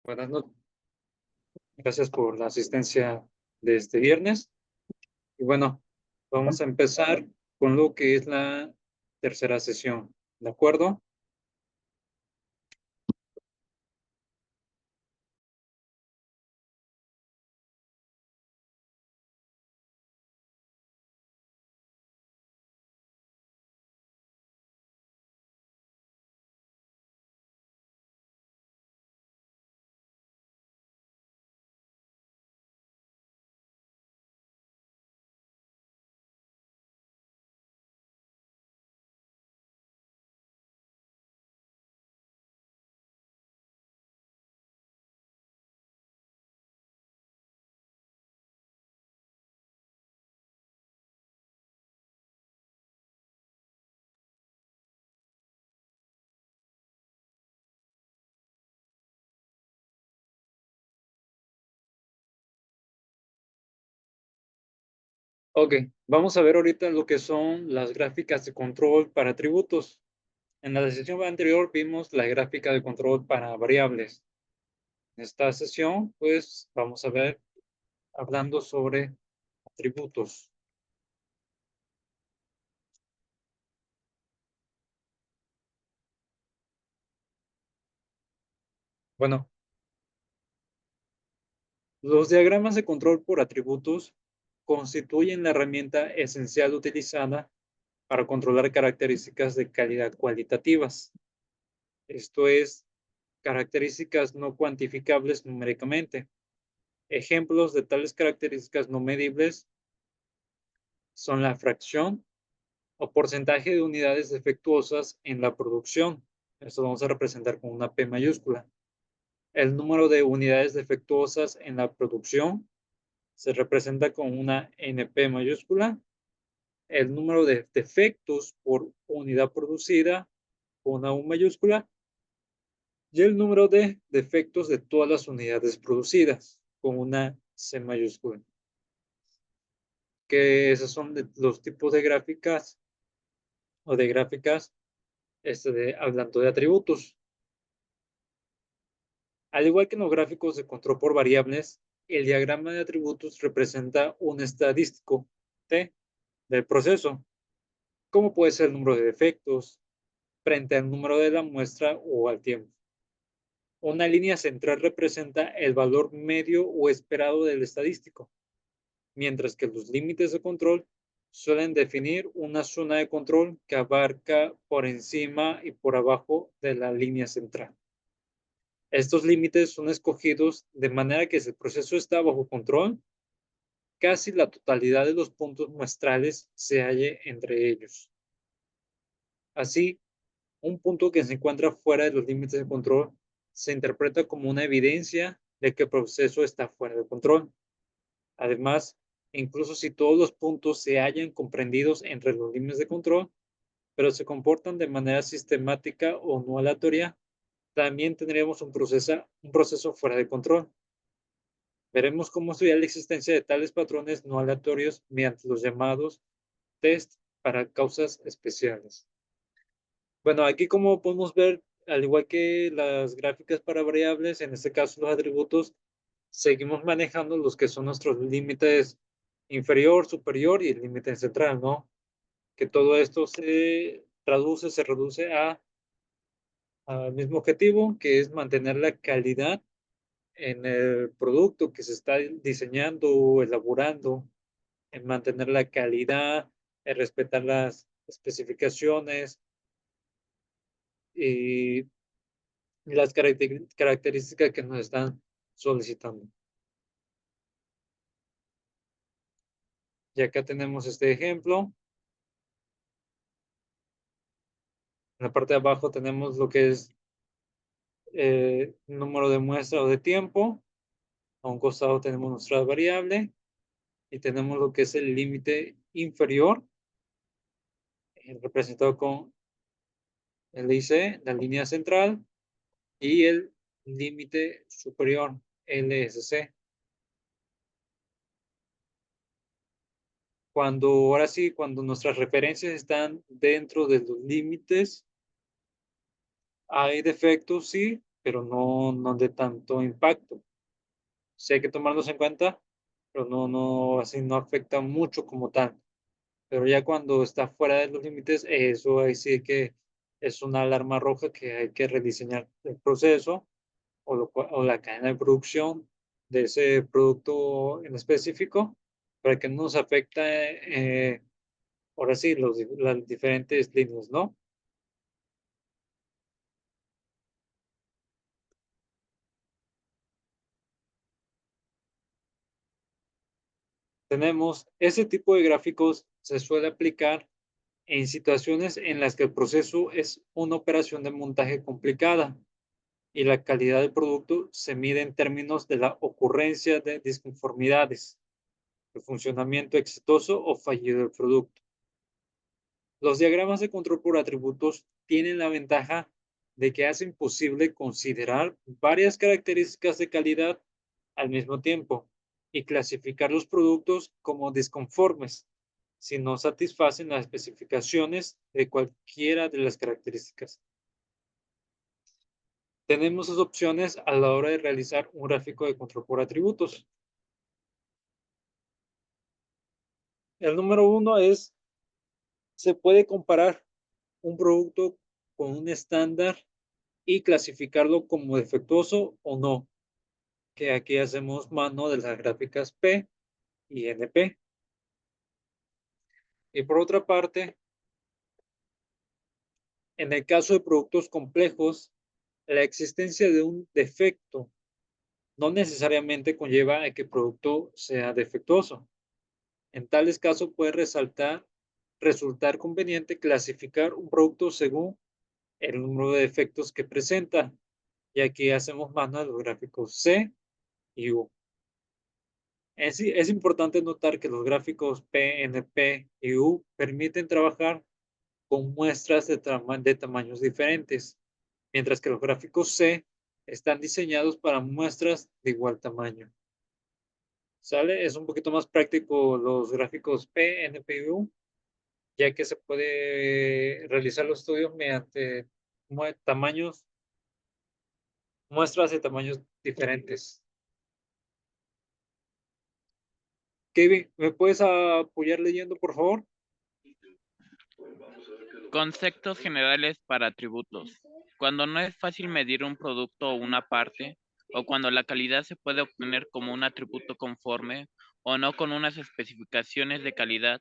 Buenas noches. Gracias por la asistencia de este viernes. Y bueno, vamos a empezar con lo que es la tercera sesión. ¿De acuerdo? Ok, vamos a ver ahorita lo que son las gráficas de control para atributos. En la sesión anterior vimos la gráfica de control para variables. En esta sesión, pues, vamos a ver hablando sobre atributos. Bueno, los diagramas de control por atributos constituyen la herramienta esencial utilizada para controlar características de calidad cualitativas. Esto es, características no cuantificables numéricamente. Ejemplos de tales características no medibles son la fracción o porcentaje de unidades defectuosas en la producción. Esto vamos a representar con una P mayúscula. El número de unidades defectuosas en la producción se representa con una NP mayúscula. El número de defectos por unidad producida con una U mayúscula. Y el número de defectos de todas las unidades producidas con una C mayúscula. Que esos son los tipos de gráficas o de gráficas hablando de atributos. Al igual que en los gráficos de control por variables, el diagrama de atributos representa un estadístico T del proceso, como puede ser el número de defectos frente al número de la muestra o al tiempo. Una línea central representa el valor medio o esperado del estadístico, mientras que los límites de control suelen definir una zona de control que abarca por encima y por abajo de la línea central. Estos límites son escogidos de manera que si el proceso está bajo control, casi la totalidad de los puntos muestrales se halle entre ellos. Así, un punto que se encuentra fuera de los límites de control se interpreta como una evidencia de que el proceso está fuera de control. Además, incluso si todos los puntos se hallan comprendidos entre los límites de control, pero se comportan de manera sistemática o no aleatoria, también tendríamos un proceso fuera de control. Veremos cómo estudiar la existencia de tales patrones no aleatorios mediante los llamados test para causas especiales. Bueno, aquí como podemos ver, al igual que las gráficas para variables, en este caso los atributos, seguimos manejando los que son nuestros límites inferior, superior y el límite central, ¿no? Que todo esto se reduce al mismo objetivo, que es mantener la calidad en el producto que se está diseñando o elaborando, en mantener la calidad, en respetar las especificaciones y las características que nos están solicitando. Y acá tenemos este ejemplo. En la parte de abajo tenemos lo que es número de muestra o de tiempo. A un costado tenemos nuestra variable y tenemos lo que es el límite inferior, representado con el IC, la línea central, y el límite superior, LSC. Ahora sí, cuando nuestras referencias están dentro de los límites, hay defectos, sí, pero no de tanto impacto. Sí hay que tomarlos en cuenta, pero así no afecta mucho como tal. Pero ya cuando está fuera de los límites, eso ahí sí que es una alarma roja que hay que rediseñar el proceso o la cadena de producción de ese producto en específico para que no nos afecte, ahora sí, las diferentes líneas, ¿no? Tenemos ese tipo de gráficos se suele aplicar en situaciones en las que el proceso es una operación de montaje complicada y la calidad del producto se mide en términos de la ocurrencia de disconformidades, el funcionamiento exitoso o fallido del producto. Los diagramas de control por atributos tienen la ventaja de que hacen posible considerar varias características de calidad al mismo tiempo y clasificar los productos como disconformes si no satisfacen las especificaciones de cualquiera de las características. Tenemos dos opciones a la hora de realizar un gráfico de control por atributos. El número uno es, se puede comparar un producto con un estándar y clasificarlo como defectuoso o no, que aquí hacemos mano de las gráficas P y NP. Y por otra parte, en el caso de productos complejos, la existencia de un defecto no necesariamente conlleva a que el producto sea defectuoso. En tales casos puede resultar conveniente clasificar un producto según el número de defectos que presenta. Y aquí hacemos mano de los gráficos C y U. Es importante notar que los gráficos PNP y U permiten trabajar con muestras de tamaños diferentes, mientras que los gráficos C están diseñados para muestras de igual tamaño. ¿Sale? Es un poquito más práctico los gráficos PNP y U, ya que se puede realizar los estudios mediante tamaños, muestras de tamaños diferentes. Kevin, ¿me puedes apoyar leyendo, por favor? Conceptos generales para atributos. Cuando no es fácil medir un producto o una parte, o cuando la calidad se puede obtener como un atributo conforme o no con unas especificaciones de calidad,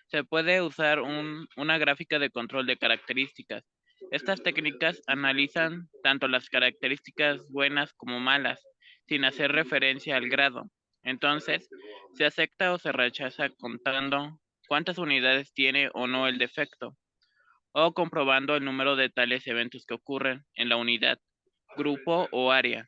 se puede usar una gráfica de control de características. Estas técnicas analizan tanto las características buenas como malas, sin hacer referencia al grado. Entonces, se acepta o se rechaza contando cuántas unidades tiene o no el defecto o comprobando el número de tales eventos que ocurren en la unidad, grupo o área.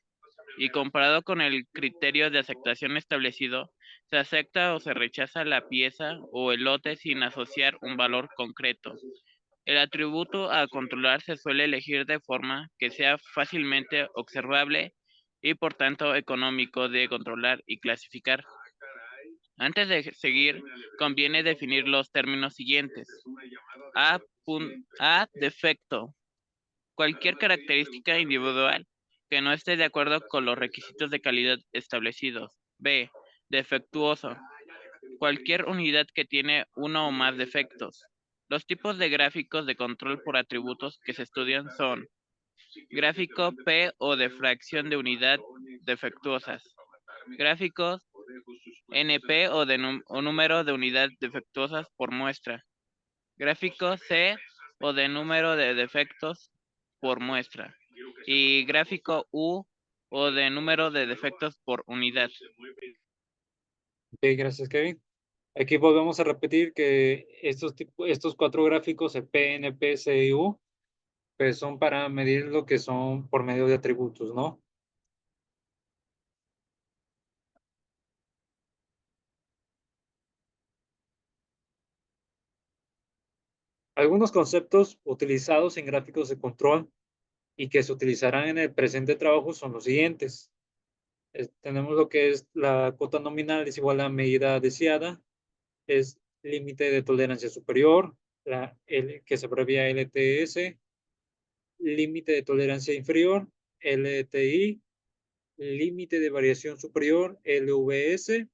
Y comparado con el criterio de aceptación establecido, se acepta o se rechaza la pieza o el lote sin asociar un valor concreto. El atributo a controlar se suele elegir de forma que sea fácilmente observable y por tanto económico de controlar y clasificar. Antes de seguir, conviene definir los términos siguientes. A. A. Defecto. Cualquier característica individual que no esté de acuerdo con los requisitos de calidad establecidos. B. Defectuoso. Cualquier unidad que tiene uno o más defectos. Los tipos de gráficos de control por atributos que se estudian son gráfico P o de fracción de unidad defectuosas, gráficos NP o número de unidad defectuosas por muestra, gráfico C o de número de defectos por muestra y gráfico U o de número de defectos por unidad. Ok, gracias, Kevin. Aquí volvemos a repetir que estos cuatro gráficos, el P, N, P, C y U, pues son para medir lo que son por medio de atributos, ¿no? Algunos conceptos utilizados en gráficos de control y que se utilizarán en el presente trabajo son los siguientes. Tenemos lo que es la cuota nominal es igual a medida deseada, es límite de tolerancia superior, que se abrevia LTS, límite de tolerancia inferior, LTI, límite de variación superior, LVS,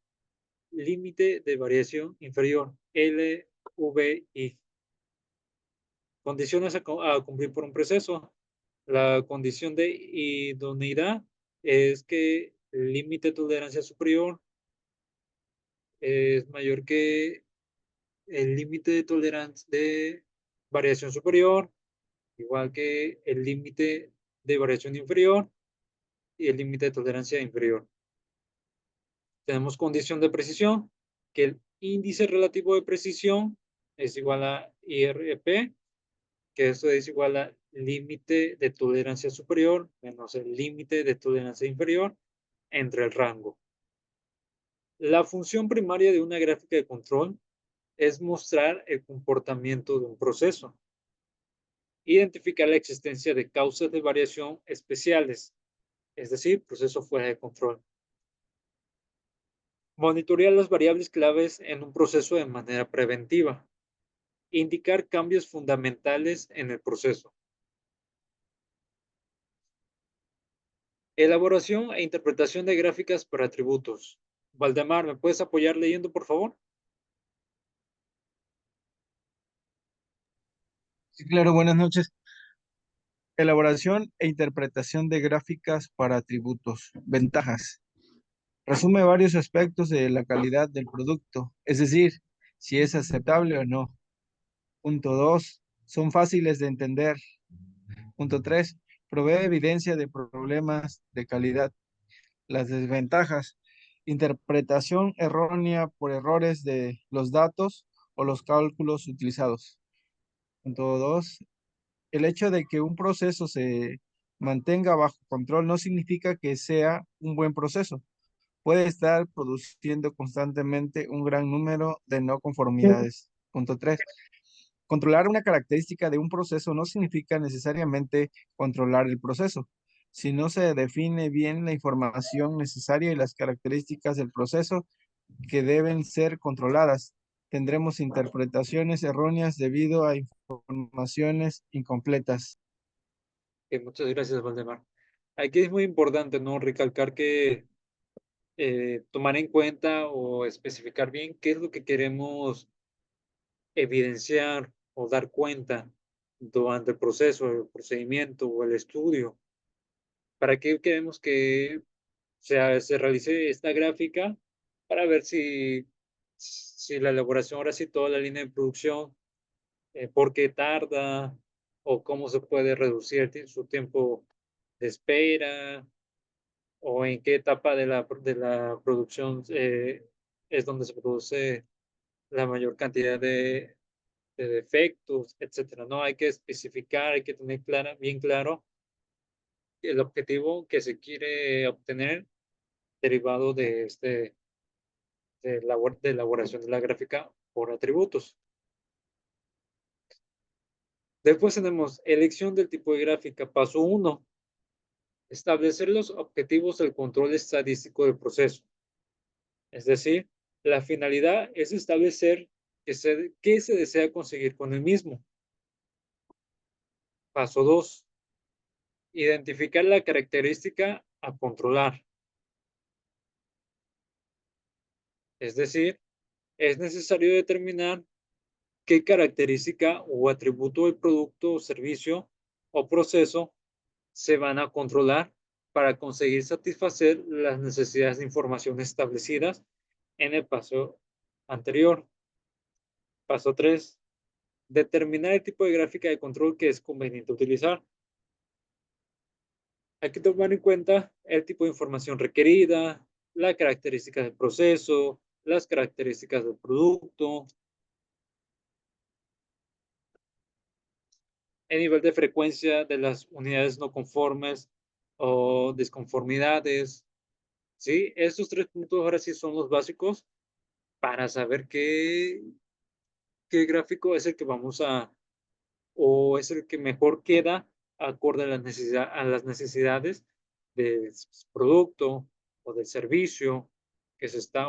límite de variación inferior, LVI. Condiciones a cumplir por un proceso. La condición de idoneidad es que el límite de tolerancia superior es mayor que el límite de tolerancia de variación superior, igual que el límite de variación inferior y el límite de tolerancia inferior. Tenemos condición de precisión, que el índice relativo de precisión es igual a IRP, que eso es igual a límite de tolerancia superior menos el límite de tolerancia inferior entre el rango. La función primaria de una gráfica de control es mostrar el comportamiento de un proceso, identificar la existencia de causas de variación especiales, es decir, proceso fuera de control. Monitorear las variables claves en un proceso de manera preventiva. Indicar cambios fundamentales en el proceso. Elaboración e interpretación de gráficas para atributos. Valdemar, ¿me puedes apoyar leyendo, por favor? Sí, claro, buenas noches. Elaboración e interpretación de gráficas para atributos. Ventajas. Resume varios aspectos de la calidad del producto, es decir, si es aceptable o no. Punto 2. Son fáciles de entender. Punto 3. Provee evidencia de problemas de calidad. Las desventajas. Interpretación errónea por errores de los datos o los cálculos utilizados. Punto 2. El hecho de que un proceso se mantenga bajo control no significa que sea un buen proceso. Puede estar produciendo constantemente un gran número de no conformidades. Punto 3. Controlar una característica de un proceso no significa necesariamente controlar el proceso. Si no se define bien la información necesaria y las características del proceso que deben ser controladas, tendremos interpretaciones erróneas debido a informaciones incompletas. Muchas gracias, Valdemar. Aquí es muy importante, ¿no? Recalcar que tomar en cuenta o especificar bien qué es lo que queremos evidenciar o dar cuenta durante el proceso, el procedimiento o el estudio. ¿Para qué queremos que se realice esta gráfica? Para ver si la elaboración, ahora sí, toda la línea de producción, por qué tarda o cómo se puede reducir su tiempo de espera o en qué etapa de la producción es donde se produce la mayor cantidad de defectos, etcétera. No hay que especificar, hay que tener bien claro el objetivo que se quiere obtener derivado de elaboración de la gráfica por atributos. Después tenemos elección del tipo de gráfica. Paso 1. Establecer los objetivos del control estadístico del proceso. Es decir, la finalidad es establecer qué se desea conseguir con el mismo. Paso 2. Identificar la característica a controlar. Es decir, es necesario determinar qué característica o atributo del producto o servicio o proceso se van a controlar para conseguir satisfacer las necesidades de información establecidas en el paso anterior. Paso 3. Determinar el tipo de gráfica de control que es conveniente utilizar. Hay que tomar en cuenta el tipo de información requerida, la característica del proceso, las características del producto, el nivel de frecuencia de las unidades no conformes o disconformidades. ¿Sí? Estos 3 puntos ahora sí son los básicos para saber qué gráfico es el que vamos o es el que mejor queda acorde a las necesidades del producto o del servicio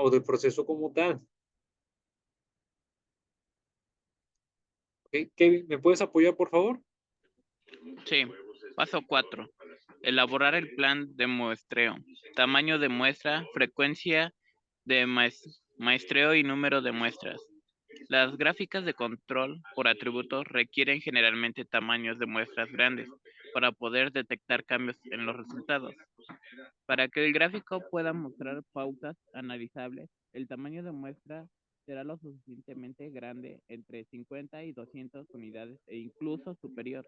o del proceso como tal. ¿Okay? Kevin, ¿me puedes apoyar, por favor? Sí. Paso 4. Elaborar el plan de muestreo. Tamaño de muestra, frecuencia de maestreo y número de muestras. Las gráficas de control por atributos requieren generalmente tamaños de muestras grandes para poder detectar cambios en los resultados. Para que el gráfico pueda mostrar pautas analizables, el tamaño de muestra será lo suficientemente grande, entre 50 y 200 unidades e incluso superior,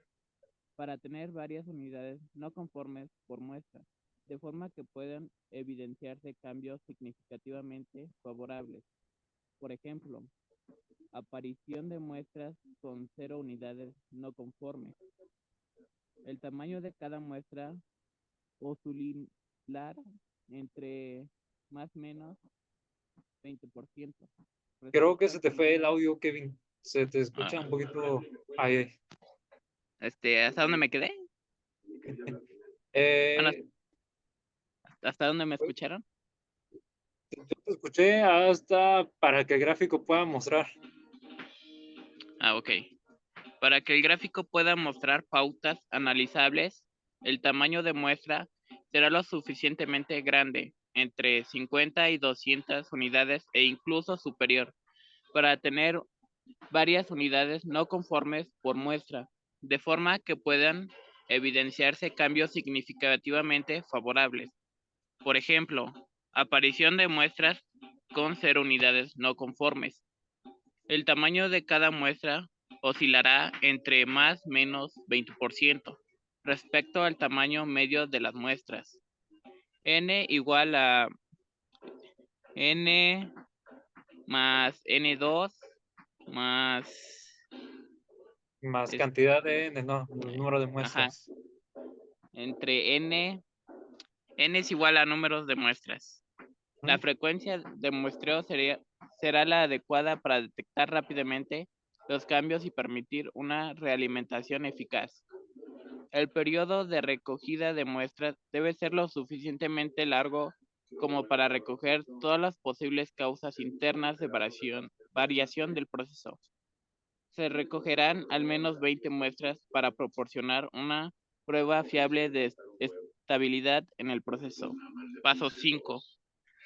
para tener varias unidades no conformes por muestra, de forma que puedan evidenciarse cambios significativamente favorables. Por ejemplo, aparición de muestras con 0 unidades no conformes. El tamaño de cada muestra oscilar entre más o menos 20%. Creo que se te fue el audio, Kevin. Se te Ah, escucha un poquito. Ahí. ¿hasta dónde me quedé? Bueno, Eh, ¿hasta dónde me escucharon? yo te escuché hasta para que el gráfico pueda mostrar. Ok. Para que el gráfico pueda mostrar pautas analizables, el tamaño de muestra será lo suficientemente grande, entre 50 y 200 unidades e incluso superior, para tener varias unidades no conformes por muestra, de forma que puedan evidenciarse cambios significativamente favorables. Por ejemplo, aparición de muestras con 0 unidades no conformes. El tamaño de cada muestra oscilará entre más o menos 20% respecto al tamaño medio de las muestras. N igual a N más N2 más Más cantidad de número de ajá, muestras. entre N es igual a números de muestras. La frecuencia de muestreo será la adecuada para detectar rápidamente los cambios y permitir una realimentación eficaz. El periodo de recogida de muestras debe ser lo suficientemente largo como para recoger todas las posibles causas internas de variación del proceso. Se recogerán al menos 20 muestras para proporcionar una prueba fiable de estabilidad en el proceso. Paso 5.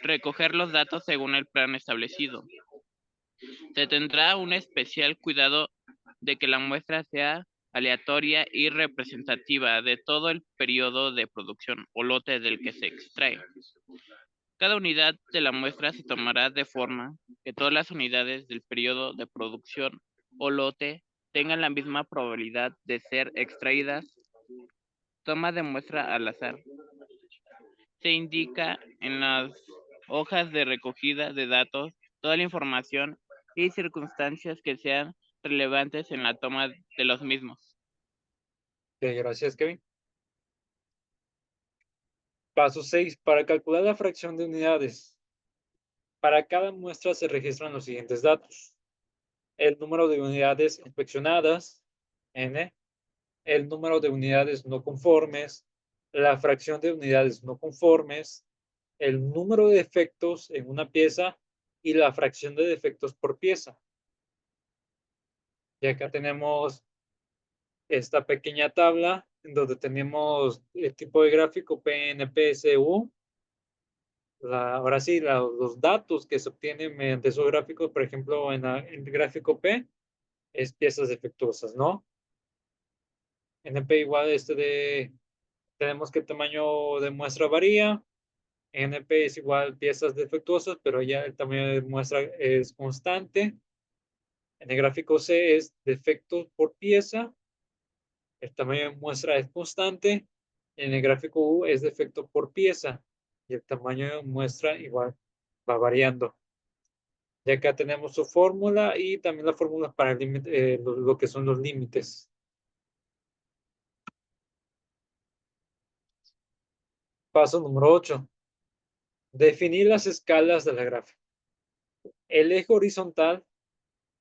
Recoger los datos según el plan establecido. Se tendrá un especial cuidado de que la muestra sea aleatoria y representativa de todo el periodo de producción o lote del que se extrae. Cada unidad de la muestra se tomará de forma que todas las unidades del periodo de producción o lote tengan la misma probabilidad de ser extraídas. Toma de muestra al azar. Se indica en las hojas de recogida de datos toda la información y circunstancias que sean relevantes en la toma de los mismos. Gracias, Kevin. Paso 6. Para calcular la fracción de unidades. Para cada muestra se registran los siguientes datos. El número de unidades inspeccionadas, N. El número de unidades no conformes. La fracción de unidades no conformes. El número de defectos en una pieza y la fracción de defectos por pieza. Y acá tenemos esta pequeña tabla en donde tenemos el tipo de gráfico PNPSU. Ahora sí, los datos que se obtienen mediante esos gráficos, por ejemplo, en el gráfico P, es piezas defectuosas, ¿no? NP igual tenemos que el tamaño de muestra varía. NP es igual piezas defectuosas, pero ya el tamaño de muestra es constante. En el gráfico C es defectos por pieza. El tamaño de muestra es constante. En el gráfico U es defecto por pieza. Y el tamaño de muestra igual va variando. Y acá tenemos su fórmula y también la fórmula para el límite, lo que son los límites. Paso número 8. Definir las escalas de la gráfica. El eje horizontal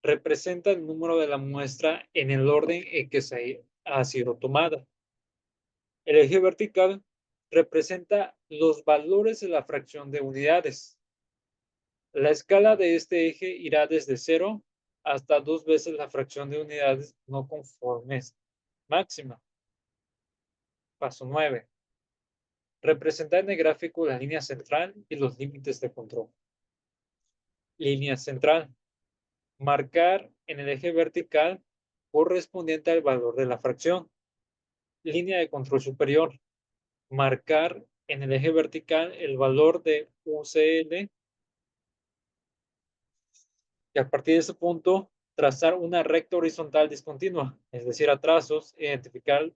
representa el número de la muestra en el orden en que se ha sido tomada. El eje vertical representa los valores de la fracción de unidades. La escala de este eje irá desde 0 hasta 2 veces la fracción de unidades no conformes máxima. Paso 9. Representar en el gráfico la línea central y los límites de control. Línea central. Marcar en el eje vertical correspondiente al valor de la fracción. Línea de control superior. Marcar en el eje vertical el valor de UCL y a partir de ese punto trazar una recta horizontal discontinua, es decir, a trazos, identificarla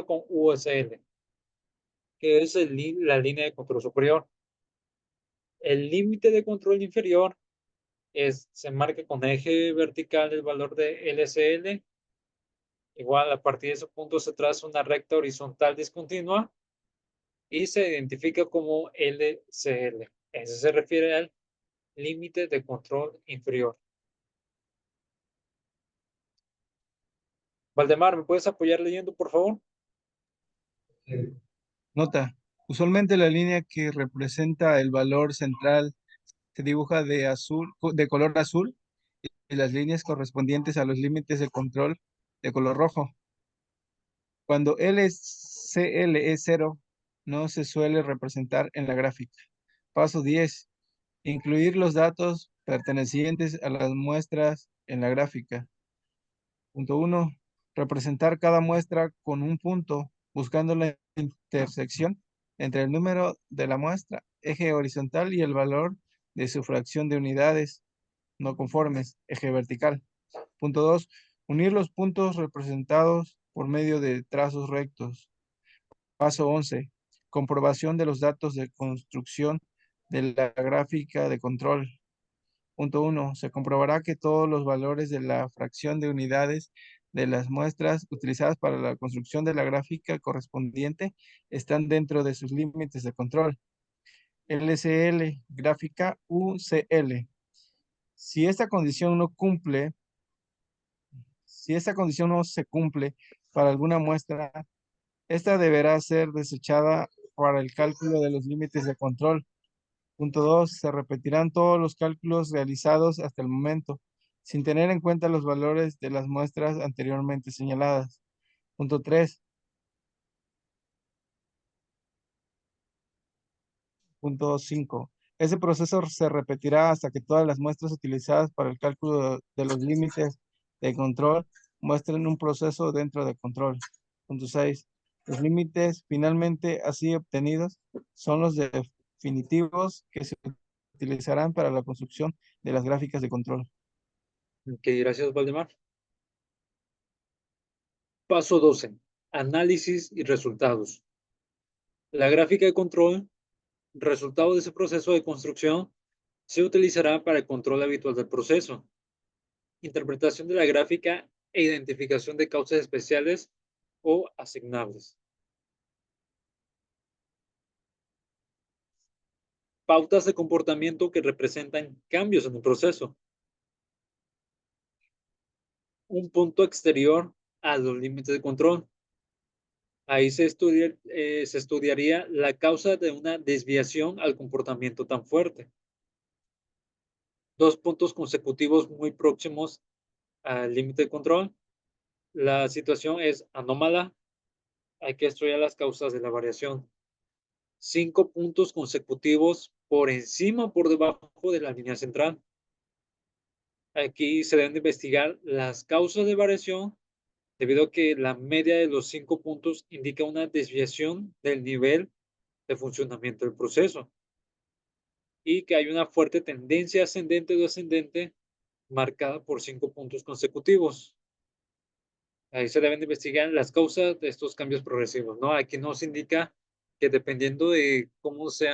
con USL, que es la línea de control superior. El límite de control inferior se marca con eje vertical el valor de LCL. Igual, a partir de ese punto se traza una recta horizontal discontinua y se identifica como LCL. Ese se refiere al límite de control inferior. Valdemar, ¿me puedes apoyar leyendo, por favor? Nota. Usualmente la línea que representa el valor central se dibuja de color azul y las líneas correspondientes a los límites de control de color rojo. Cuando LCL es 0, no se suele representar en la gráfica. Paso 10. Incluir los datos pertenecientes a las muestras en la gráfica. Punto 1. Representar cada muestra con un punto, buscando la intersección entre el número de la muestra, eje horizontal, y el valor de su fracción de unidades no conformes, eje vertical. Punto 2. Unir los puntos representados por medio de trazos rectos. Paso 11. Comprobación de los datos de construcción de la gráfica de control. Punto 1. Se comprobará que todos los valores de la fracción de unidades de las muestras utilizadas para la construcción de la gráfica correspondiente están dentro de sus límites de control. LCL, gráfica UCL. Si esta condición no se cumple para alguna muestra, esta deberá ser desechada para el cálculo de los límites de control. Punto 2. Se repetirán todos los cálculos realizados hasta el momento, sin tener en cuenta los valores de las muestras anteriormente señaladas. Punto 3. Punto 5. Ese proceso se repetirá hasta que todas las muestras utilizadas para el cálculo de los límites de control muestren un proceso dentro de control. Punto 6. Los límites finalmente así obtenidos son los definitivos que se utilizarán para la construcción de las gráficas de control. Ok, gracias, Valdemar. Paso 12. Análisis y resultados. La gráfica de control, resultado de ese proceso de construcción, se utilizará para el control habitual del proceso, interpretación de la gráfica e identificación de causas especiales o asignables. Pautas de comportamiento que representan cambios en el proceso. Un punto exterior a los límites de control. Ahí se estudiaría la causa de una desviación al comportamiento tan fuerte. Dos puntos consecutivos muy próximos al límite de control. La situación es anómala. Hay que estudiar las causas de la variación. 5 puntos consecutivos por encima o por debajo de la línea central. Aquí se deben investigar las causas de variación debido a que la media de los 5 puntos indica una desviación del nivel de funcionamiento del proceso y que hay una fuerte tendencia ascendente o descendente marcada por 5 puntos consecutivos. Ahí se deben investigar las causas de estos cambios progresivos, ¿no? Aquí nos indica que dependiendo de cómo se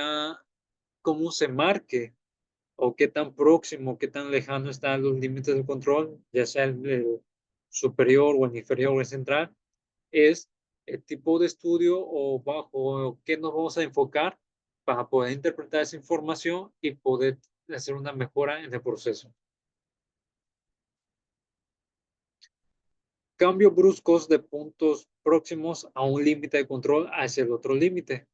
marque o qué tan próximo, qué tan lejano están los límites de control, ya sea el superior o el inferior o el central, es el tipo de estudio o bajo qué nos vamos a enfocar para poder interpretar esa información y poder hacer una mejora en el proceso. Cambios bruscos de puntos próximos a un límite de control hacia el otro límite.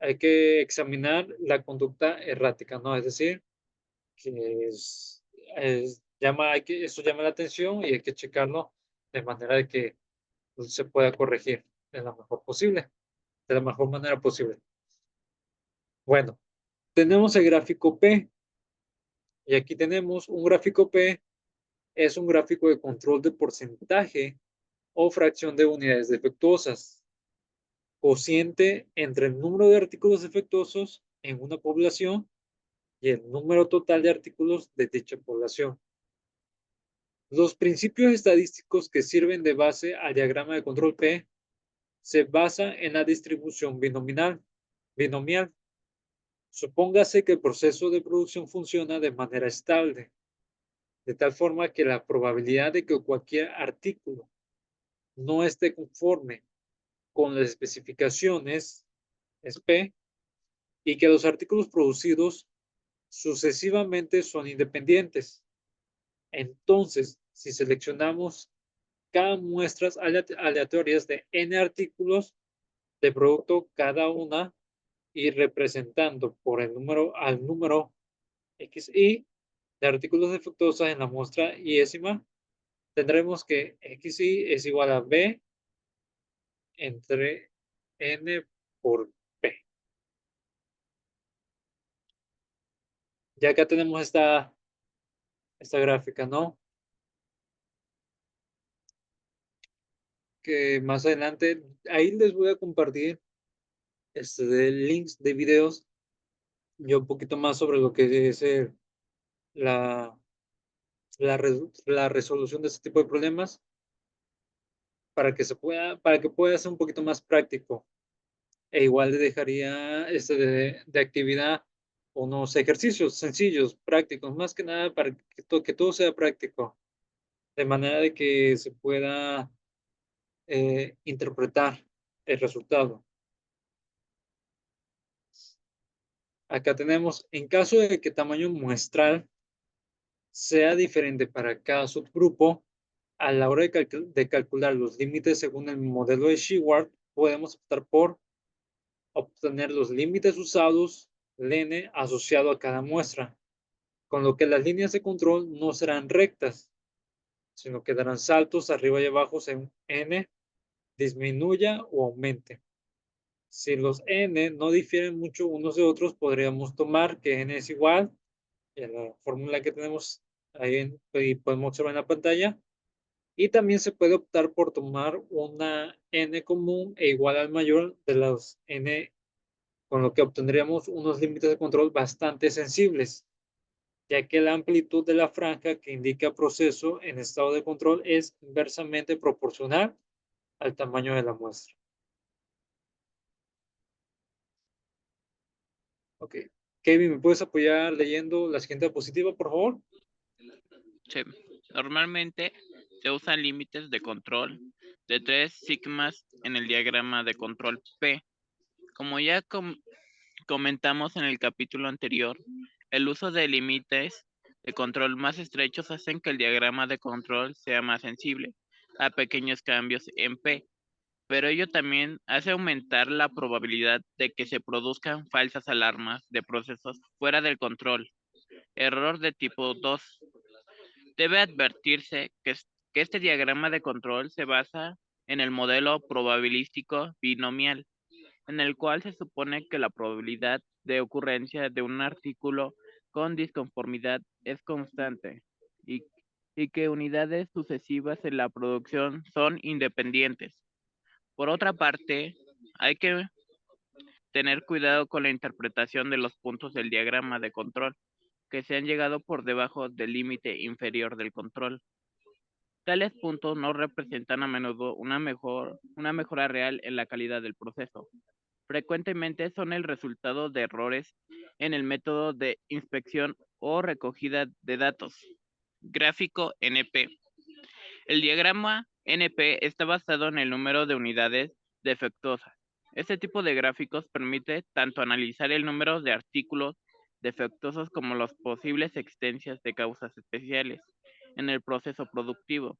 Hay que examinar la conducta errática, ¿no? Es decir, que eso llama la atención y hay que checarlo de manera de que se pueda corregir. de la mejor posible, de la mejor manera posible. Bueno, tenemos el gráfico P, y aquí tenemos un gráfico P, es un gráfico de control de porcentaje o fracción de unidades defectuosas, cociente entre el número de artículos defectuosos en una población y el número total de artículos de dicha población. Los principios estadísticos que sirven de base al diagrama de control P se basan en la distribución binomial. Supóngase que el proceso de producción funciona de manera estable, de tal forma que la probabilidad de que cualquier artículo no esté conforme con las especificaciones es P, y que los artículos producidos sucesivamente son independientes. Entonces, si seleccionamos cada muestras aleatorias de n artículos de producto cada una y representando por el número al número xi de artículos defectuosos en la muestra iésima, tendremos que xi es igual a b entre n por p. Ya acá tenemos esta gráfica, ¿no? Que más adelante, ahí les voy a compartir de links de videos, yo un poquito más sobre lo que es la, la resolución de este tipo de problemas para que pueda ser un poquito más práctico. E igual le dejaría de actividad unos ejercicios sencillos, prácticos, más que nada para que todo sea práctico, de manera de que se pueda interpretar el resultado. Acá tenemos, en caso de que tamaño muestral sea diferente para cada subgrupo, a la hora de calcular los límites según el modelo de Shewhart, podemos optar por obtener los límites usados, N asociado a cada muestra, con lo que las líneas de control no serán rectas, sino que darán saltos arriba y abajo según N disminuya o aumente. Si los N no difieren mucho unos de otros, podríamos tomar que N es igual a la fórmula que tenemos ahí y podemos observar en la pantalla. Y también se puede optar por tomar una N común e igual al mayor de los N, con lo que obtendríamos unos límites de control bastante sensibles, ya que la amplitud de la franja que indica proceso en estado de control es inversamente proporcional al tamaño de la muestra. Ok. Kevin, ¿me puedes apoyar leyendo la siguiente diapositiva, por favor? Sí. Normalmente se usan límites de control de 3 sigmas en el diagrama de control P. Como ya comentamos en el capítulo anterior, el uso de límites de control más estrechos hacen que el diagrama de control sea más sensible a pequeños cambios en P, pero ello también hace aumentar la probabilidad de que se produzcan falsas alarmas de procesos fuera del control. Error de tipo 2. Debe advertirse que este diagrama de control se basa en el modelo probabilístico binomial, en el cual se supone que la probabilidad de ocurrencia de un artículo con disconformidad es constante y que unidades sucesivas en la producción son independientes. Por otra parte, hay que tener cuidado con la interpretación de los puntos del diagrama de control que se han llegado por debajo del límite inferior del control. Tales puntos no representan a menudo una mejora real en la calidad del proceso. Frecuentemente son el resultado de errores en el método de inspección o recogida de datos. Gráfico NP. El diagrama NP está basado en el número de unidades defectuosas. Este tipo de gráficos permite tanto analizar el número de artículos defectuosos como las posibles existencias de causas especiales en el proceso productivo.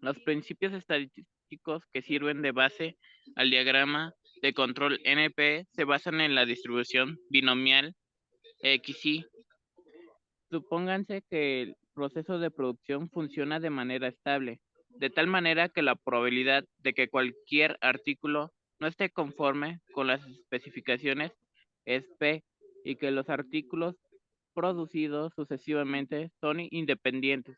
Los principios estadísticos que sirven de base al diagrama de control NP se basan en la distribución binomial XY. Supónganse que el proceso de producción funciona de manera estable. de tal manera que la probabilidad de que cualquier artículo no esté conforme con las especificaciones es P y que los artículos producidos sucesivamente son independientes.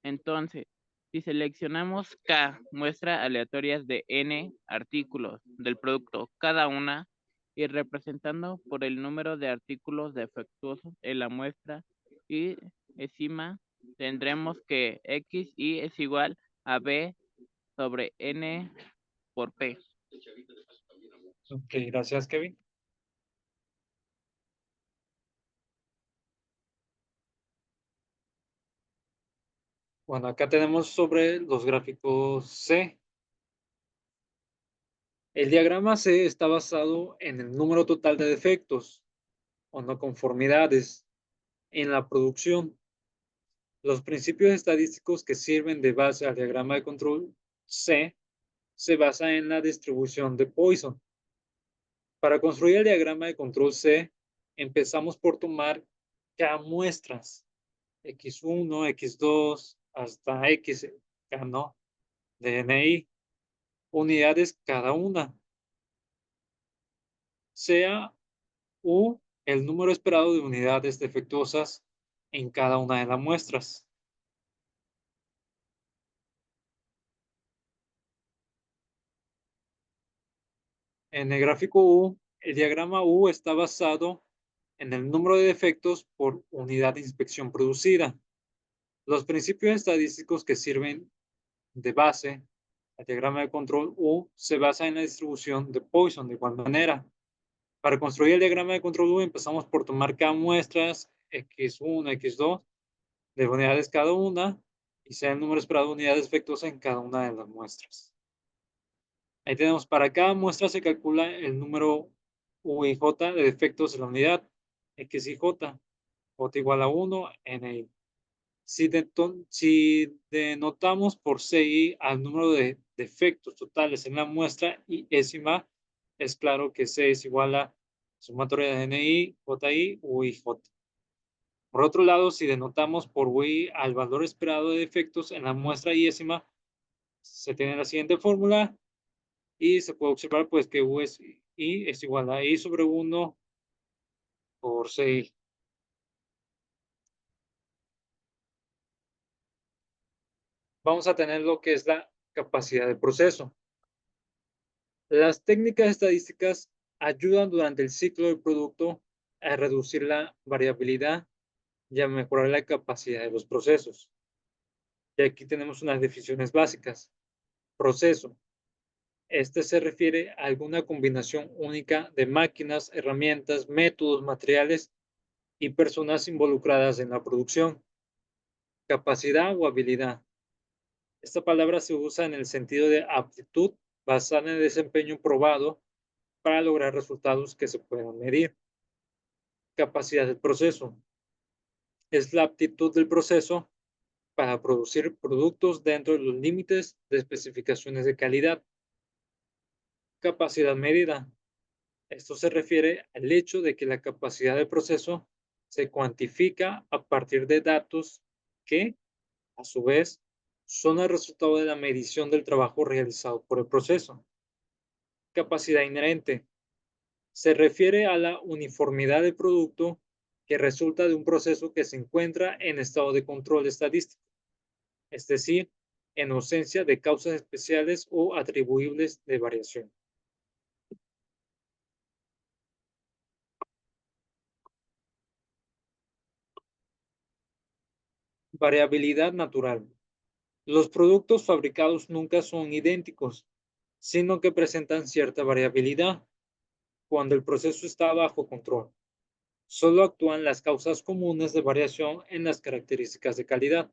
Entonces, si seleccionamos K muestras aleatorias de N artículos del producto cada una y representando por el número de artículos defectuosos en la muestra y encima tendremos que XY es igual a B sobre N por P. Ok, gracias, Kevin. Bueno, acá tenemos sobre los gráficos C. El diagrama C está basado en el número total de defectos o no conformidades en la producción. Los principios estadísticos que sirven de base al diagrama de control C se basan en la distribución de Poisson. Para construir el diagrama de control C, empezamos por tomar K muestras, X1, X2, hasta X, K no, de NI, unidades cada una, sea U el número esperado de unidades defectuosas en cada una de las muestras. En el gráfico U, el diagrama U está basado en el número de defectos por unidad de inspección producida. Los principios estadísticos que sirven de base al diagrama de control U se basa en la distribución de Poisson de igual manera. Para construir el diagrama de control U empezamos por tomar K muestras X1, X2 de unidades cada una y sea el número esperado de unidades defectuosas en cada una de las muestras. Ahí tenemos, para cada muestra se calcula el número U y J de defectos de la unidad, X y J, J igual a 1, N. Si denotamos por CI al número de defectos totales en la muestra y décima, es claro que C es igual a sumatoria de NI, JI, U y J. Por otro lado, si denotamos por UI al valor esperado de defectos en la muestra y décima, se tiene la siguiente fórmula y se puede observar pues que U es I es igual a I sobre 1 por CI. Vamos a tener lo que es la capacidad de proceso. Las técnicas estadísticas ayudan durante el ciclo del producto a reducir la variabilidad y a mejorar la capacidad de los procesos. Y aquí tenemos unas definiciones básicas. Proceso. Este se refiere a alguna combinación única de máquinas, herramientas, métodos, materiales y personas involucradas en la producción. Capacidad o habilidad. Esta palabra se usa en el sentido de aptitud basada en el desempeño probado para lograr resultados que se puedan medir. Capacidad del proceso. Es la aptitud del proceso para producir productos dentro de los límites de especificaciones de calidad. Capacidad medida. Esto se refiere al hecho de que la capacidad del proceso se cuantifica a partir de datos que, a su vez, son el resultado de la medición del trabajo realizado por el proceso. Capacidad inherente. Se refiere a la uniformidad del producto que resulta de un proceso que se encuentra en estado de control estadístico, es decir, en ausencia de causas especiales o atribuibles de variación. Variabilidad natural. Los productos fabricados nunca son idénticos, sino que presentan cierta variabilidad cuando el proceso está bajo control. Solo actúan las causas comunes de variación en las características de calidad.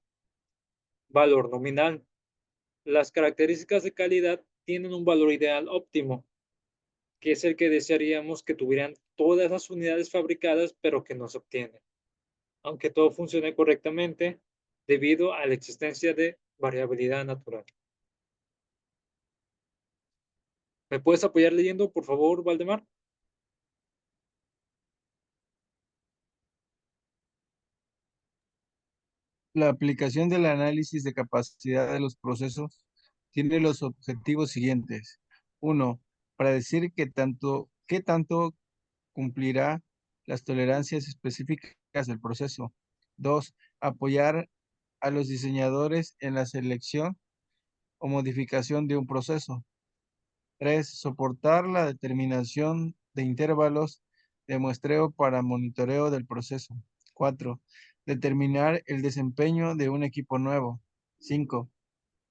Valor nominal. Las características de calidad tienen un valor ideal óptimo, que es el que desearíamos que tuvieran todas las unidades fabricadas, pero que no se obtiene, aunque todo funcione correctamente debido a la existencia de variabilidad natural. ¿Me puedes apoyar leyendo, por favor, Valdemar? La aplicación del análisis de capacidad de los procesos tiene los objetivos siguientes. Uno, predecir qué tanto cumplirá las tolerancias específicas del proceso. Dos, apoyar a los diseñadores en la selección o modificación de un proceso. Tres, soportar la determinación de intervalos de muestreo para monitoreo del proceso. Cuatro, determinar el desempeño de un equipo nuevo. Cinco,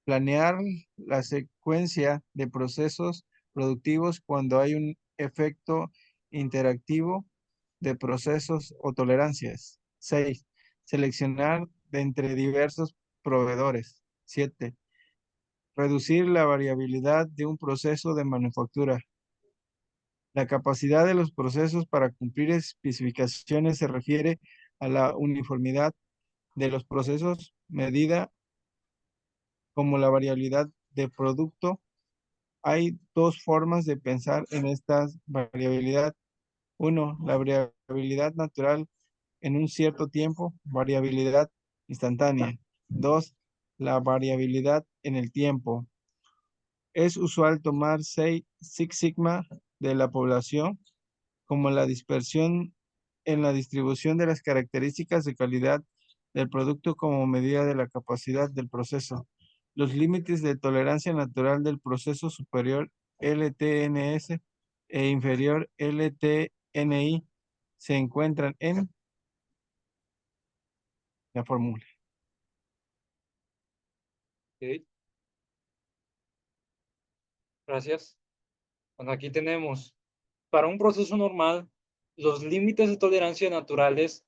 planear la secuencia de procesos productivos cuando hay un efecto interactivo de procesos o tolerancias. 6. Seleccionar de entre diversos proveedores. 7. Reducir la variabilidad de un proceso de manufactura. La capacidad de los procesos para cumplir especificaciones se refiere a la uniformidad de los procesos medida como la variabilidad de producto. Hay dos formas de pensar en esta variabilidad. Uno, la variabilidad natural en un cierto tiempo, variabilidad instantánea. Dos, la variabilidad en el tiempo. Es usual tomar Six Sigma de la población como la dispersión en la distribución de las características de calidad del producto como medida de la capacidad del proceso. Los límites de tolerancia natural del proceso superior LTNS e inferior LTNI se encuentran en la fórmula. Ok, gracias. Bueno, aquí tenemos, para un proceso normal, los límites de tolerancia naturales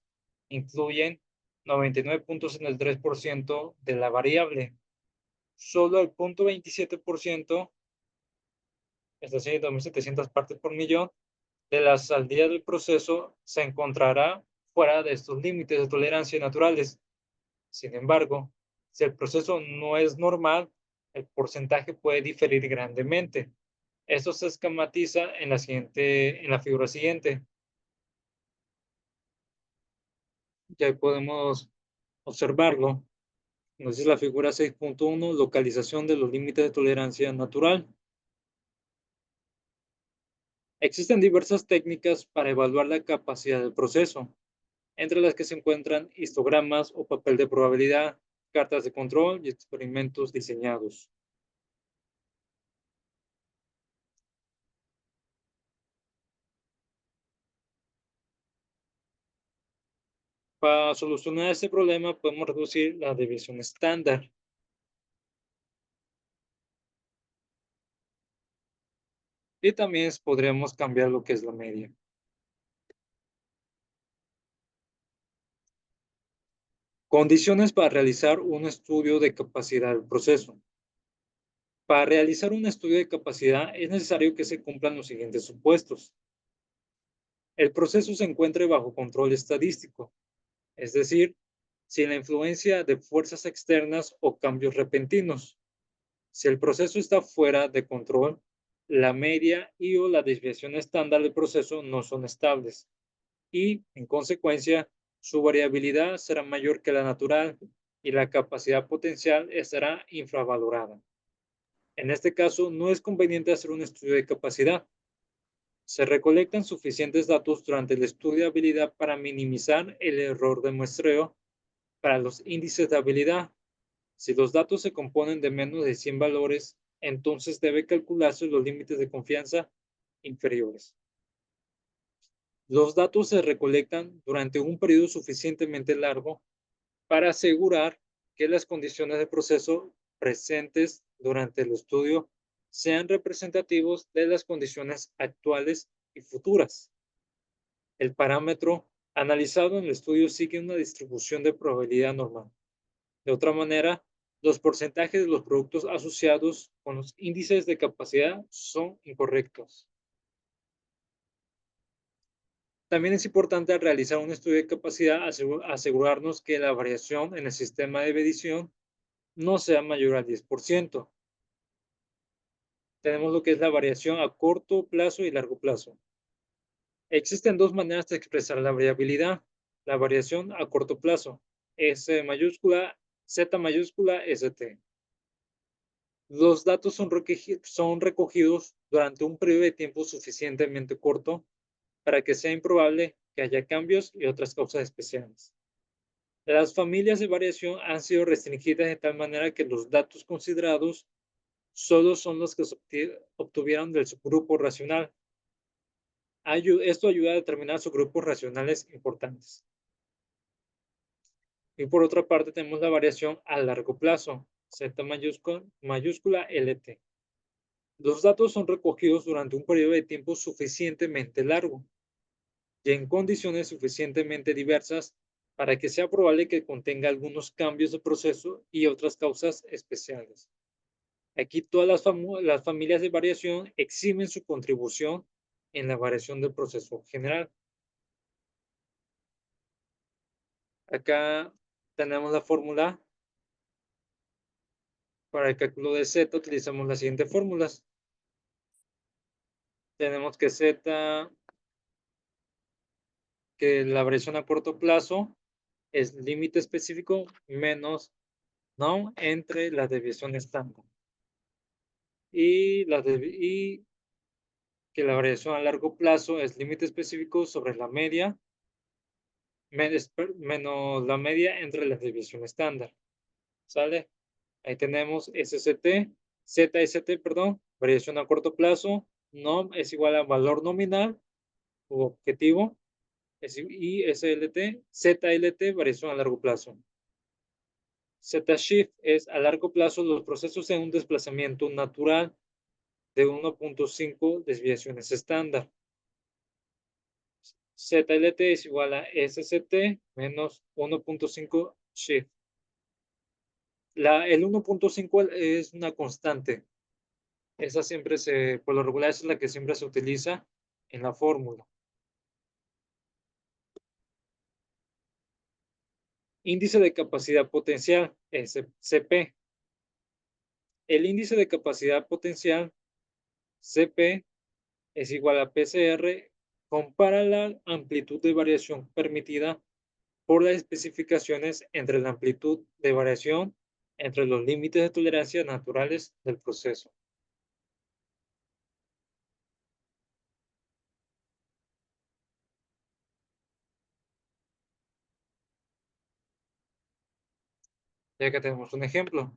incluyen 99.3% de la variable. Solo el 0.27%, es decir, 2.700 partes por millón, de la salida del proceso se encontrará fuera de estos límites de tolerancia naturales. Sin embargo, si el proceso no es normal, el porcentaje puede diferir grandemente. Esto se esquematiza en la figura siguiente. Ya podemos observarlo. Entonces, la figura 6.1, localización de los límites de tolerancia natural. Existen diversas técnicas para evaluar la capacidad del proceso, entre las que se encuentran histogramas o papel de probabilidad, cartas de control y experimentos diseñados. Para solucionar este problema podemos reducir la desviación estándar. Y también podríamos cambiar lo que es la media. Condiciones para realizar un estudio de capacidad del proceso. Para realizar un estudio de capacidad es necesario que se cumplan los siguientes supuestos. El proceso se encuentre bajo control estadístico, es decir, sin la influencia de fuerzas externas o cambios repentinos. Si el proceso está fuera de control, la media y o la desviación estándar del proceso no son estables y, en consecuencia, su variabilidad será mayor que la natural y la capacidad potencial estará infravalorada. En este caso, no es conveniente hacer un estudio de capacidad. Se recolectan suficientes datos durante el estudio de habilidad para minimizar el error de muestreo para los índices de habilidad. Si los datos se componen de menos de 100 valores, entonces debe calcularse los límites de confianza inferiores. Los datos se recolectan durante un periodo suficientemente largo para asegurar que las condiciones de proceso presentes durante el estudio sean representativos de las condiciones actuales y futuras. El parámetro analizado en el estudio sigue una distribución de probabilidad normal. De otra manera, los porcentajes de los productos asociados con los índices de capacidad son incorrectos. También es importante al realizar un estudio de capacidad asegurarnos que la variación en el sistema de medición no sea mayor al 10%. Tenemos lo que es la variación a corto plazo y largo plazo. Existen dos maneras de expresar la variabilidad. La variación a corto plazo S mayúscula, Z mayúscula, ST. Los datos son recogidos durante un periodo de tiempo suficientemente corto para que sea improbable que haya cambios y otras causas especiales. Las familias de variación han sido restringidas de tal manera que los datos considerados solo son los que se obtuvieron del subgrupo racional. Esto ayuda a determinar subgrupos racionales importantes. Y por otra parte tenemos la variación a largo plazo, Z mayúscula LT. Los datos son recogidos durante un periodo de tiempo suficientemente largo y en condiciones suficientemente diversas para que sea probable que contenga algunos cambios de proceso y otras causas especiales. Aquí todas las familias de variación eximen su contribución en la variación del proceso general. Acá tenemos la fórmula. Para el cálculo de Z utilizamos las siguientes fórmulas. Tenemos que Z, que la variación a corto plazo es límite específico menos no entre la desviación estándar. Y que la variación a largo plazo es límite específico sobre la media menos la media entre la desviación estándar. ¿Sale? Ahí tenemos SST, ZST, perdón, variación a corto plazo, NOM es igual a valor nominal u objetivo, y SLT, ZLT, variación a largo plazo. Z-shift es a largo plazo los procesos en un desplazamiento natural de 1.5 desviaciones estándar. ZLT es igual a SCT menos 1.5 shift. El 1.5 es una constante. Esa siempre por lo regular, esa es la que siempre se utiliza en la fórmula. Índice de capacidad potencial, CP. El índice de capacidad potencial, CP, es igual a PCR, compara la amplitud de variación permitida por las especificaciones entre la amplitud de variación entre los límites de tolerancia naturales del proceso. Ya que tenemos un ejemplo.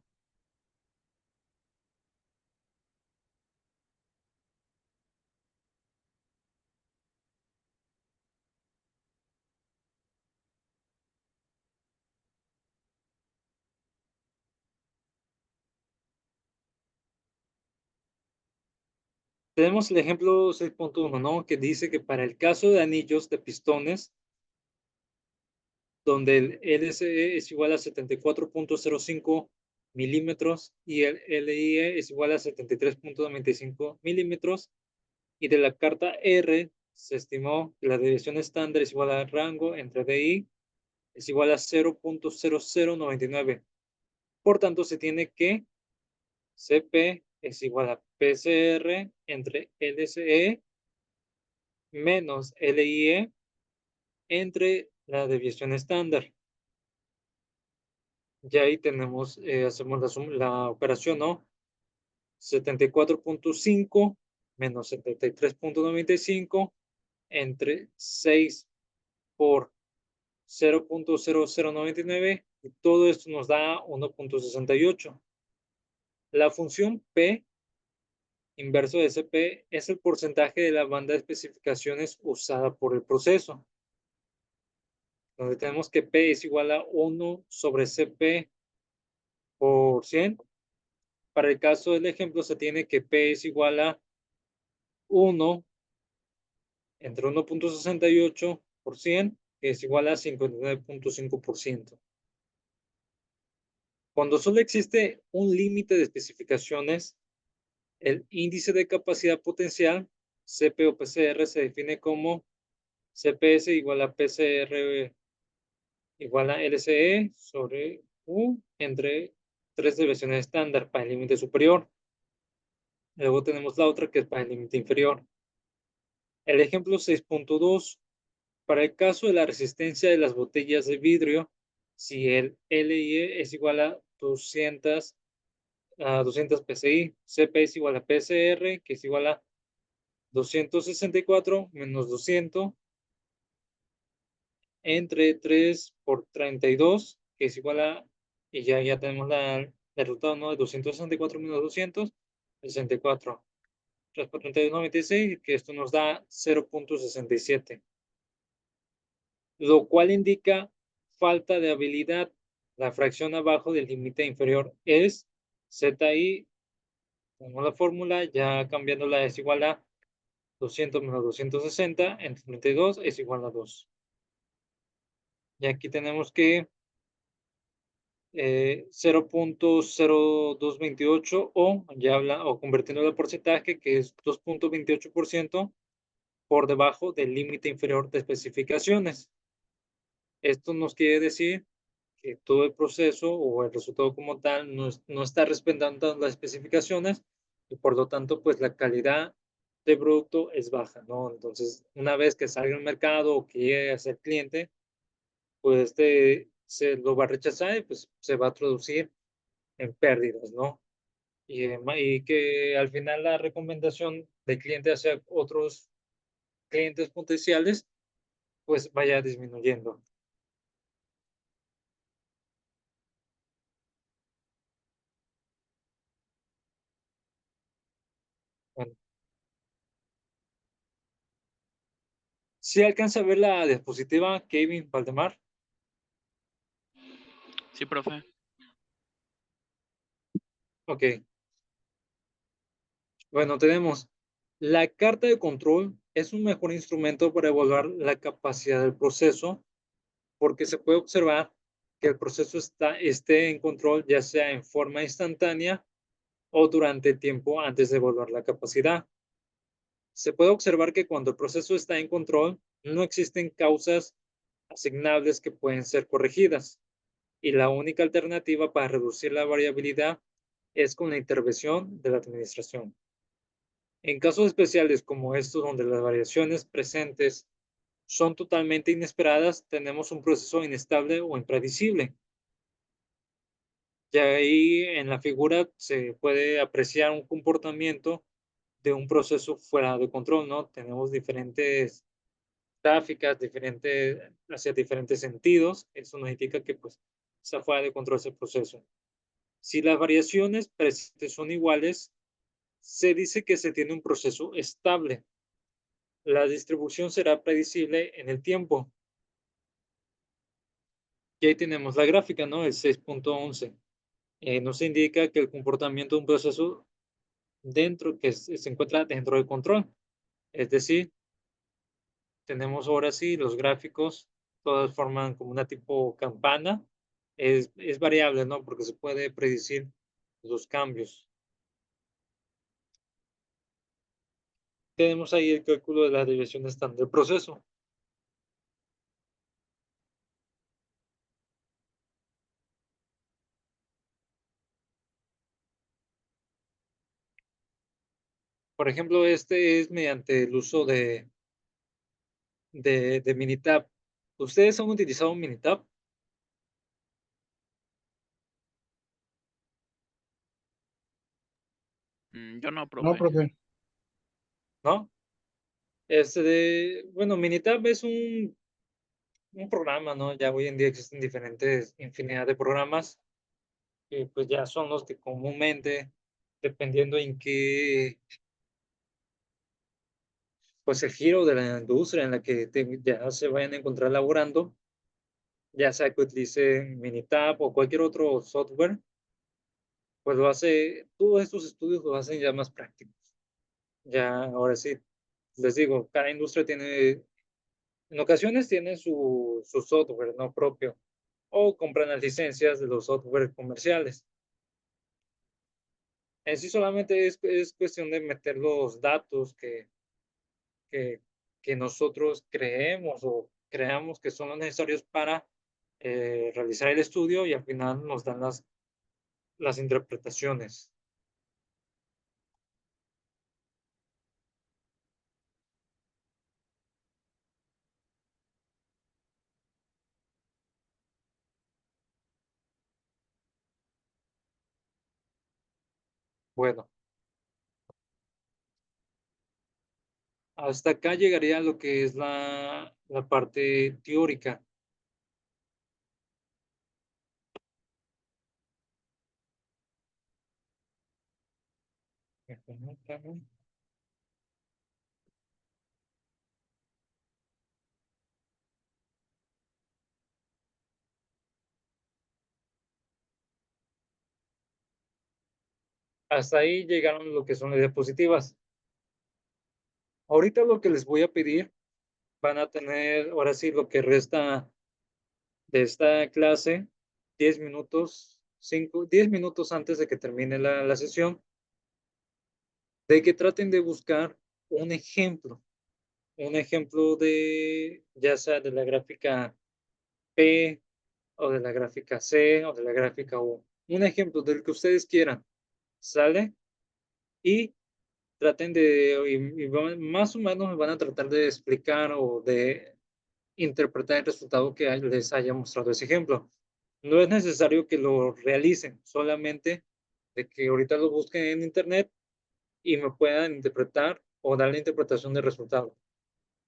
Tenemos el ejemplo 6.1, ¿no? Que dice que para el caso de anillos de pistones, donde el LSE es igual a 74.05 milímetros y el LIE es igual a 73.95 milímetros, y de la carta R se estimó que la desviación estándar es igual al rango entre DI es igual a 0.0099. Por tanto, se tiene que CP es igual a PCR entre LSE menos LIE entre la desviación estándar. Ya ahí tenemos, hacemos la operación, ¿no? 74.5 menos 73.95 entre 6 por 0.0099 y todo esto nos da 1.68. La función P inverso de SP es el porcentaje de la banda de especificaciones usada por el proceso, donde tenemos que P es igual a 1 sobre CP por 100. Para el caso del ejemplo se tiene que P es igual a 1 entre 1.68 por 100, que es igual a 59.5%. Cuando solo existe un límite de especificaciones, el índice de capacidad potencial, CP o PCR, se define como CPS igual a PCR igual a LCE sobre U entre 3 desviaciones estándar para el límite superior. Luego tenemos la otra que es para el límite inferior. El ejemplo 6.2. Para el caso de la resistencia de las botellas de vidrio, si el LIE es igual a 200 PSI, CP es igual a PCR, que es igual a 264 menos 200 entre 3 por 32, que es igual a, y ya tenemos el resultado, ¿no? De 264 menos 200, 64. 3 por 32, 96, que esto nos da 0.67, lo cual indica falta de habilidad. La fracción abajo del límite inferior es ZI, tenemos la fórmula, ya cambiándola es igual a 200 menos 260 entre 32 es igual a 2. Y aquí tenemos que 0.0228 o convirtiéndolo a porcentaje, que es 2.28% por debajo del límite inferior de especificaciones. Esto nos quiere decir que todo el proceso o el resultado como tal no está respetando las especificaciones y por lo tanto pues la calidad de producto es baja, ¿no? Entonces una vez que salga al mercado o que llegue a ser cliente, pues se lo va a rechazar y pues se va a traducir en pérdidas, ¿no? Y que al final la recomendación del cliente hacia otros clientes potenciales pues vaya disminuyendo. Bueno, si alcanza a ver la diapositiva, Kevin Valdemar. Sí, profe. Ok. Bueno, tenemos la carta de control es un mejor instrumento para evaluar la capacidad del proceso porque se puede observar que el proceso esté en control ya sea en forma instantánea o durante el tiempo antes de evaluar la capacidad. Se puede observar que cuando el proceso está en control no existen causas asignables que pueden ser corregidas y la única alternativa para reducir la variabilidad es con la intervención de la administración. En casos especiales como estos, donde las variaciones presentes son totalmente inesperadas, tenemos un proceso inestable o impredecible. Y ahí en la figura se puede apreciar un comportamiento de un proceso fuera de control, ¿no? Tenemos diferentes gráficas, hacia diferentes sentidos. Eso nos indica que pues está fuera de control ese proceso. Si las variaciones presentes son iguales, se dice que se tiene un proceso estable. La distribución será predecible en el tiempo. Y ahí tenemos la gráfica, ¿no? El 6.11. Nos indica que el comportamiento de un proceso se encuentra dentro del control. Es decir, tenemos ahora sí los gráficos, todas forman como una tipo campana. Es variable, ¿no? Porque se puede predecir los cambios. Tenemos ahí el cálculo de la desviación estándar del proceso. Por ejemplo, este es mediante el uso de Minitab. ¿Ustedes han utilizado un Minitab? Yo no, No, profe. profe. ¿No? Bueno, Minitab es un programa, ¿no? Ya hoy en día existen diferentes, infinidad de programas que pues ya son los que comúnmente, dependiendo en qué, pues el giro de la industria en la que ya se vayan a encontrar laborando, ya sea que utilice Minitab o cualquier otro software, pues todos estos estudios lo hacen ya más prácticos. Ya, ahora sí, les digo, cada industria tiene, en ocasiones tiene su software, ¿no? Propio, o compran las licencias de los software comerciales. En sí solamente es cuestión de meter los datos que, que nosotros creemos o creamos que son los necesarios para realizar el estudio y al final nos dan las interpretaciones. Bueno, hasta acá llegaría lo que es la parte teórica. Hasta ahí llegaron lo que son las diapositivas. Ahorita lo que les voy a pedir, van a tener, ahora sí, lo que resta de esta clase, 10 minutos, 10 minutos antes de que termine la sesión, de que traten de buscar un ejemplo de, ya sea de la gráfica P, o de la gráfica C, o de la gráfica U. Un ejemplo del que ustedes quieran, ¿sale? Y traten de, más o menos me van a tratar de explicar o de interpretar el resultado que les haya mostrado ese ejemplo. No es necesario que lo realicen, solamente de que ahorita lo busquen en internet y me puedan interpretar o dar la interpretación del resultado.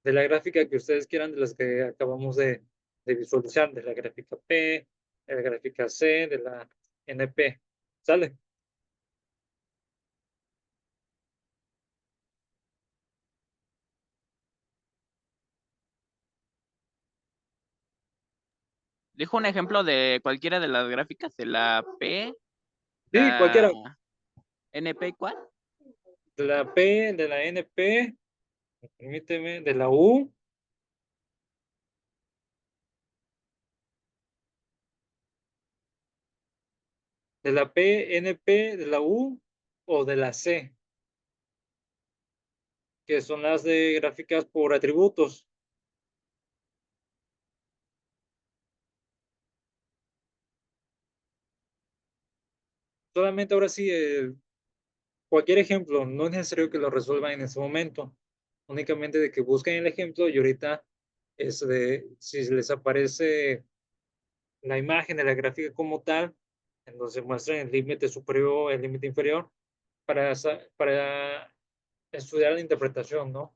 De la gráfica que ustedes quieran, de las que acabamos de visualizar, de la gráfica P, de la gráfica C, de la NP. ¿Sale? Dijo un ejemplo de cualquiera de las gráficas, de la P, Sí, cualquiera. la NP, ¿cuál? De la P, de la NP, permíteme, de la U, de la P, NP, de la U o de la C, que son las de gráficas por atributos. Solamente ahora sí, cualquier ejemplo, no es necesario que lo resuelvan en ese momento, únicamente de que busquen el ejemplo y ahorita es de, si les aparece la imagen de la gráfica como tal, entonces muestran el límite superior, el límite inferior, para estudiar la interpretación, ¿no?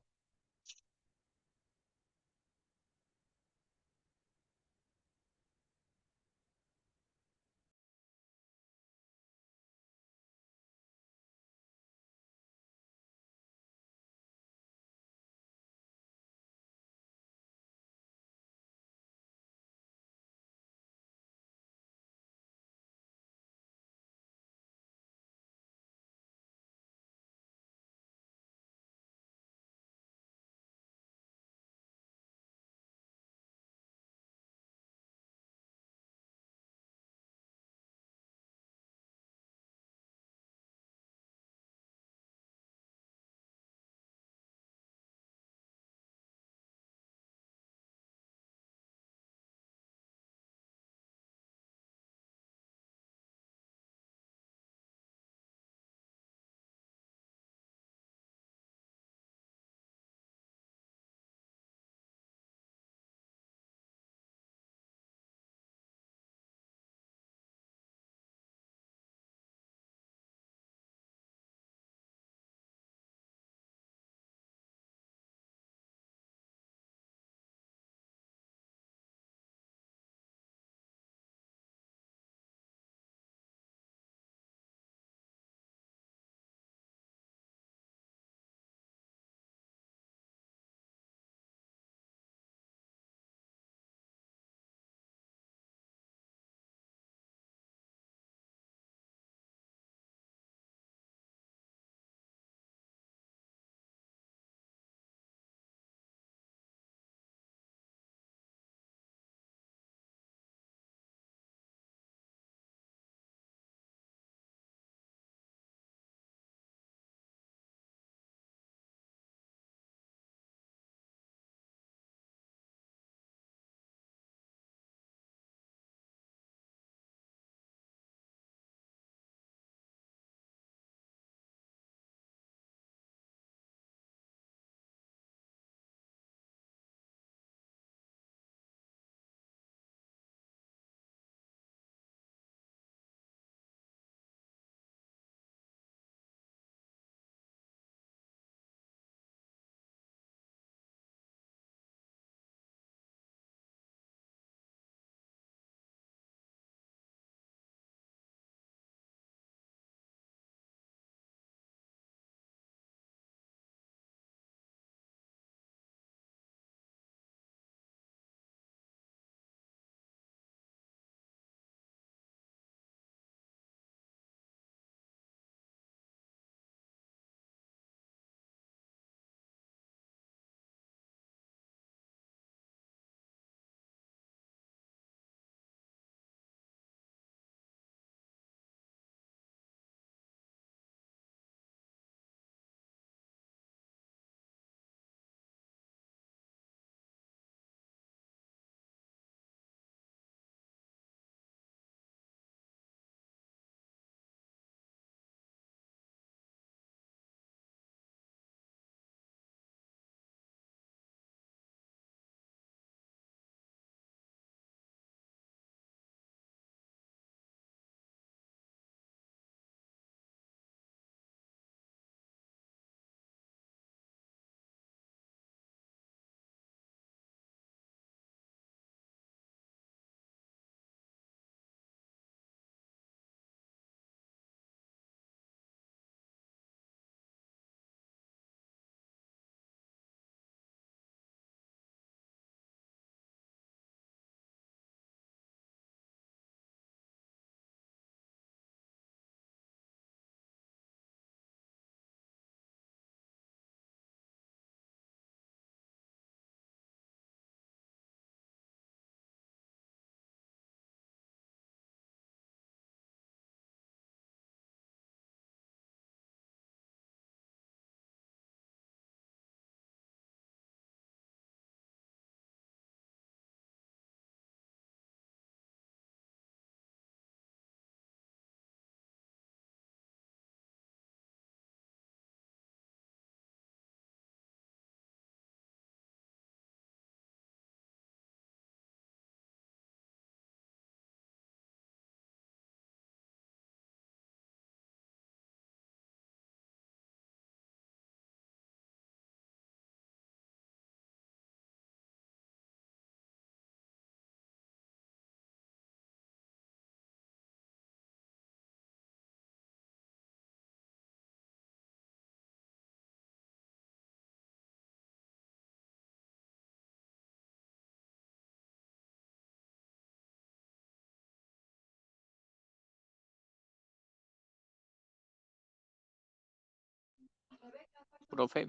profe.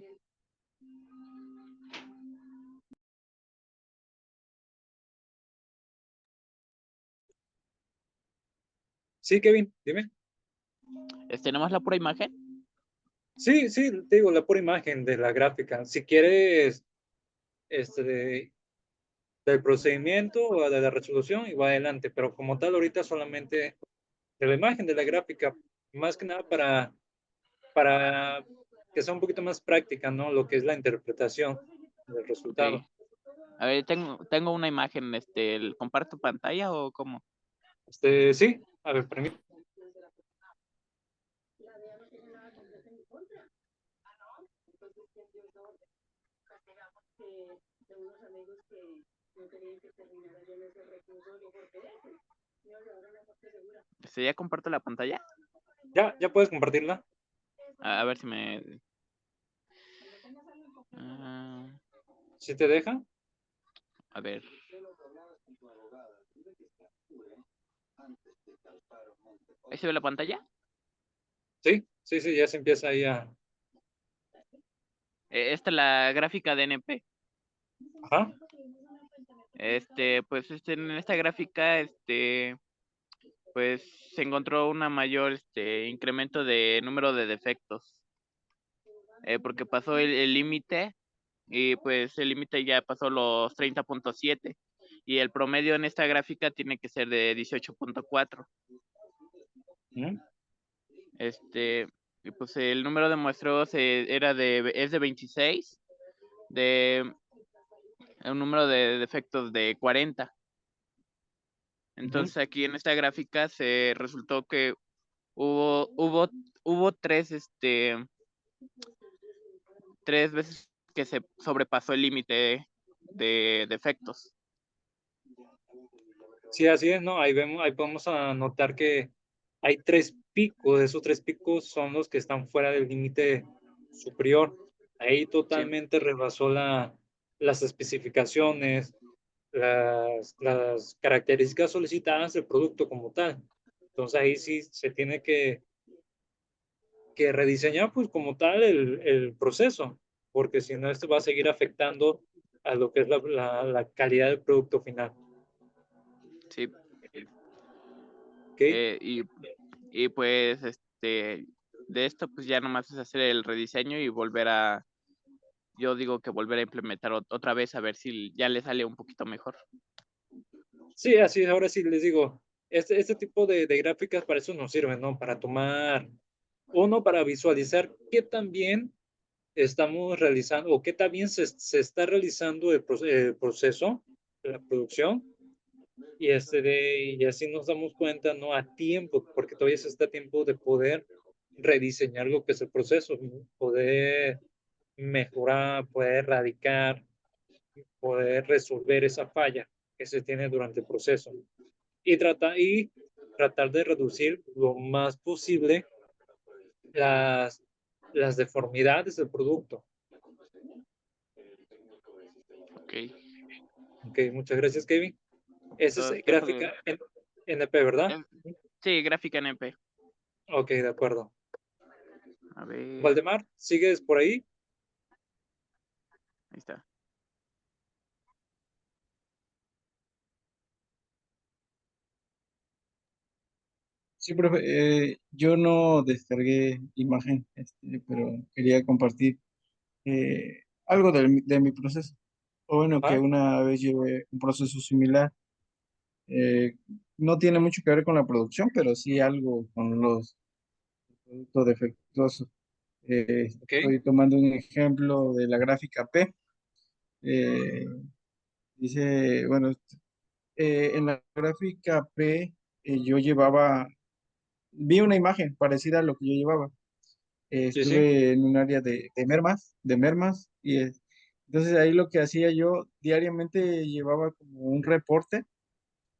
Sí, Kevin, dime. ¿Tenemos la pura imagen? Sí, sí, te digo, la pura imagen de la gráfica. Si quieres, del procedimiento o de la resolución, y va adelante, pero como tal, ahorita solamente de la imagen de la gráfica, más que nada para que sea un poquito más práctica, ¿no? Lo que es la interpretación del Ok. resultado. A ver, tengo una imagen, ¿comparto pantalla o cómo? Sí, a ver, permítame. ¿Ya comparto la pantalla? Ya puedes compartirla. A ver si me... Ah, Si te deja. a ver. ¿Ahí se ve la pantalla? Sí, sí, sí, ya se empieza ahí a. Esta es la gráfica de NP. Ajá. Pues en esta gráfica, pues se encontró una mayor incremento de número de defectos. Porque pasó el límite y pues el límite ya pasó los 30.7 y el promedio en esta gráfica tiene que ser de 18.4. ¿Mm? Y pues el número de muestreos es de 26, de un número de defectos de 40. Ujú. Entonces aquí en esta gráfica se resultó que hubo tres veces que se sobrepasó el límite de defectos. Sí, así es, ¿no? Ahí podemos notar que hay tres picos. Esos tres picos son los que están fuera del límite superior. Ahí Sí, totalmente rebasó las especificaciones, las características solicitadas del producto como tal. Entonces ahí sí se tiene que rediseñar pues como tal el proceso, porque si no esto va a seguir afectando a lo que es la calidad del producto final. sí. ¿Ok? Eh, y, y pues de esto pues ya nomás es hacer el rediseño y yo digo que volver a implementar otra vez a ver si ya le sale un poquito mejor. Sí, así es, ahora sí les digo, este tipo de gráficas para eso nos sirven, ¿no? Para tomar, uno, para visualizar qué tan bien estamos realizando o qué tan bien se está realizando el proceso, la producción, y así nos damos cuenta, ¿no? A tiempo, porque todavía se está a tiempo de poder rediseñar lo que es el proceso, ¿no? Poder mejorar, poder erradicar, poder resolver esa falla que se tiene durante el proceso y tratar de reducir lo más posible las, las deformidades del producto. Ok. Ok, muchas gracias, Kevin. Esa es Entonces, gráfica NP, ¿verdad? eh, sí, gráfica NP. Ok, de acuerdo. A ver, Valdemar, ¿sigues por ahí? ahí está. Sí, profe, yo no descargué imagen, pero quería compartir algo de mi proceso. O bueno, que Ajá, una vez llevé un proceso similar. eh, no tiene mucho que ver con la producción, pero sí algo con los productos defectuosos. ok, Estoy tomando un ejemplo de la gráfica P. Eh, dice, bueno, en la gráfica P yo vi una imagen parecida a lo que yo llevaba. sí, sí, Estuve en un área de mermas, y entonces ahí lo que hacía yo diariamente llevaba como un reporte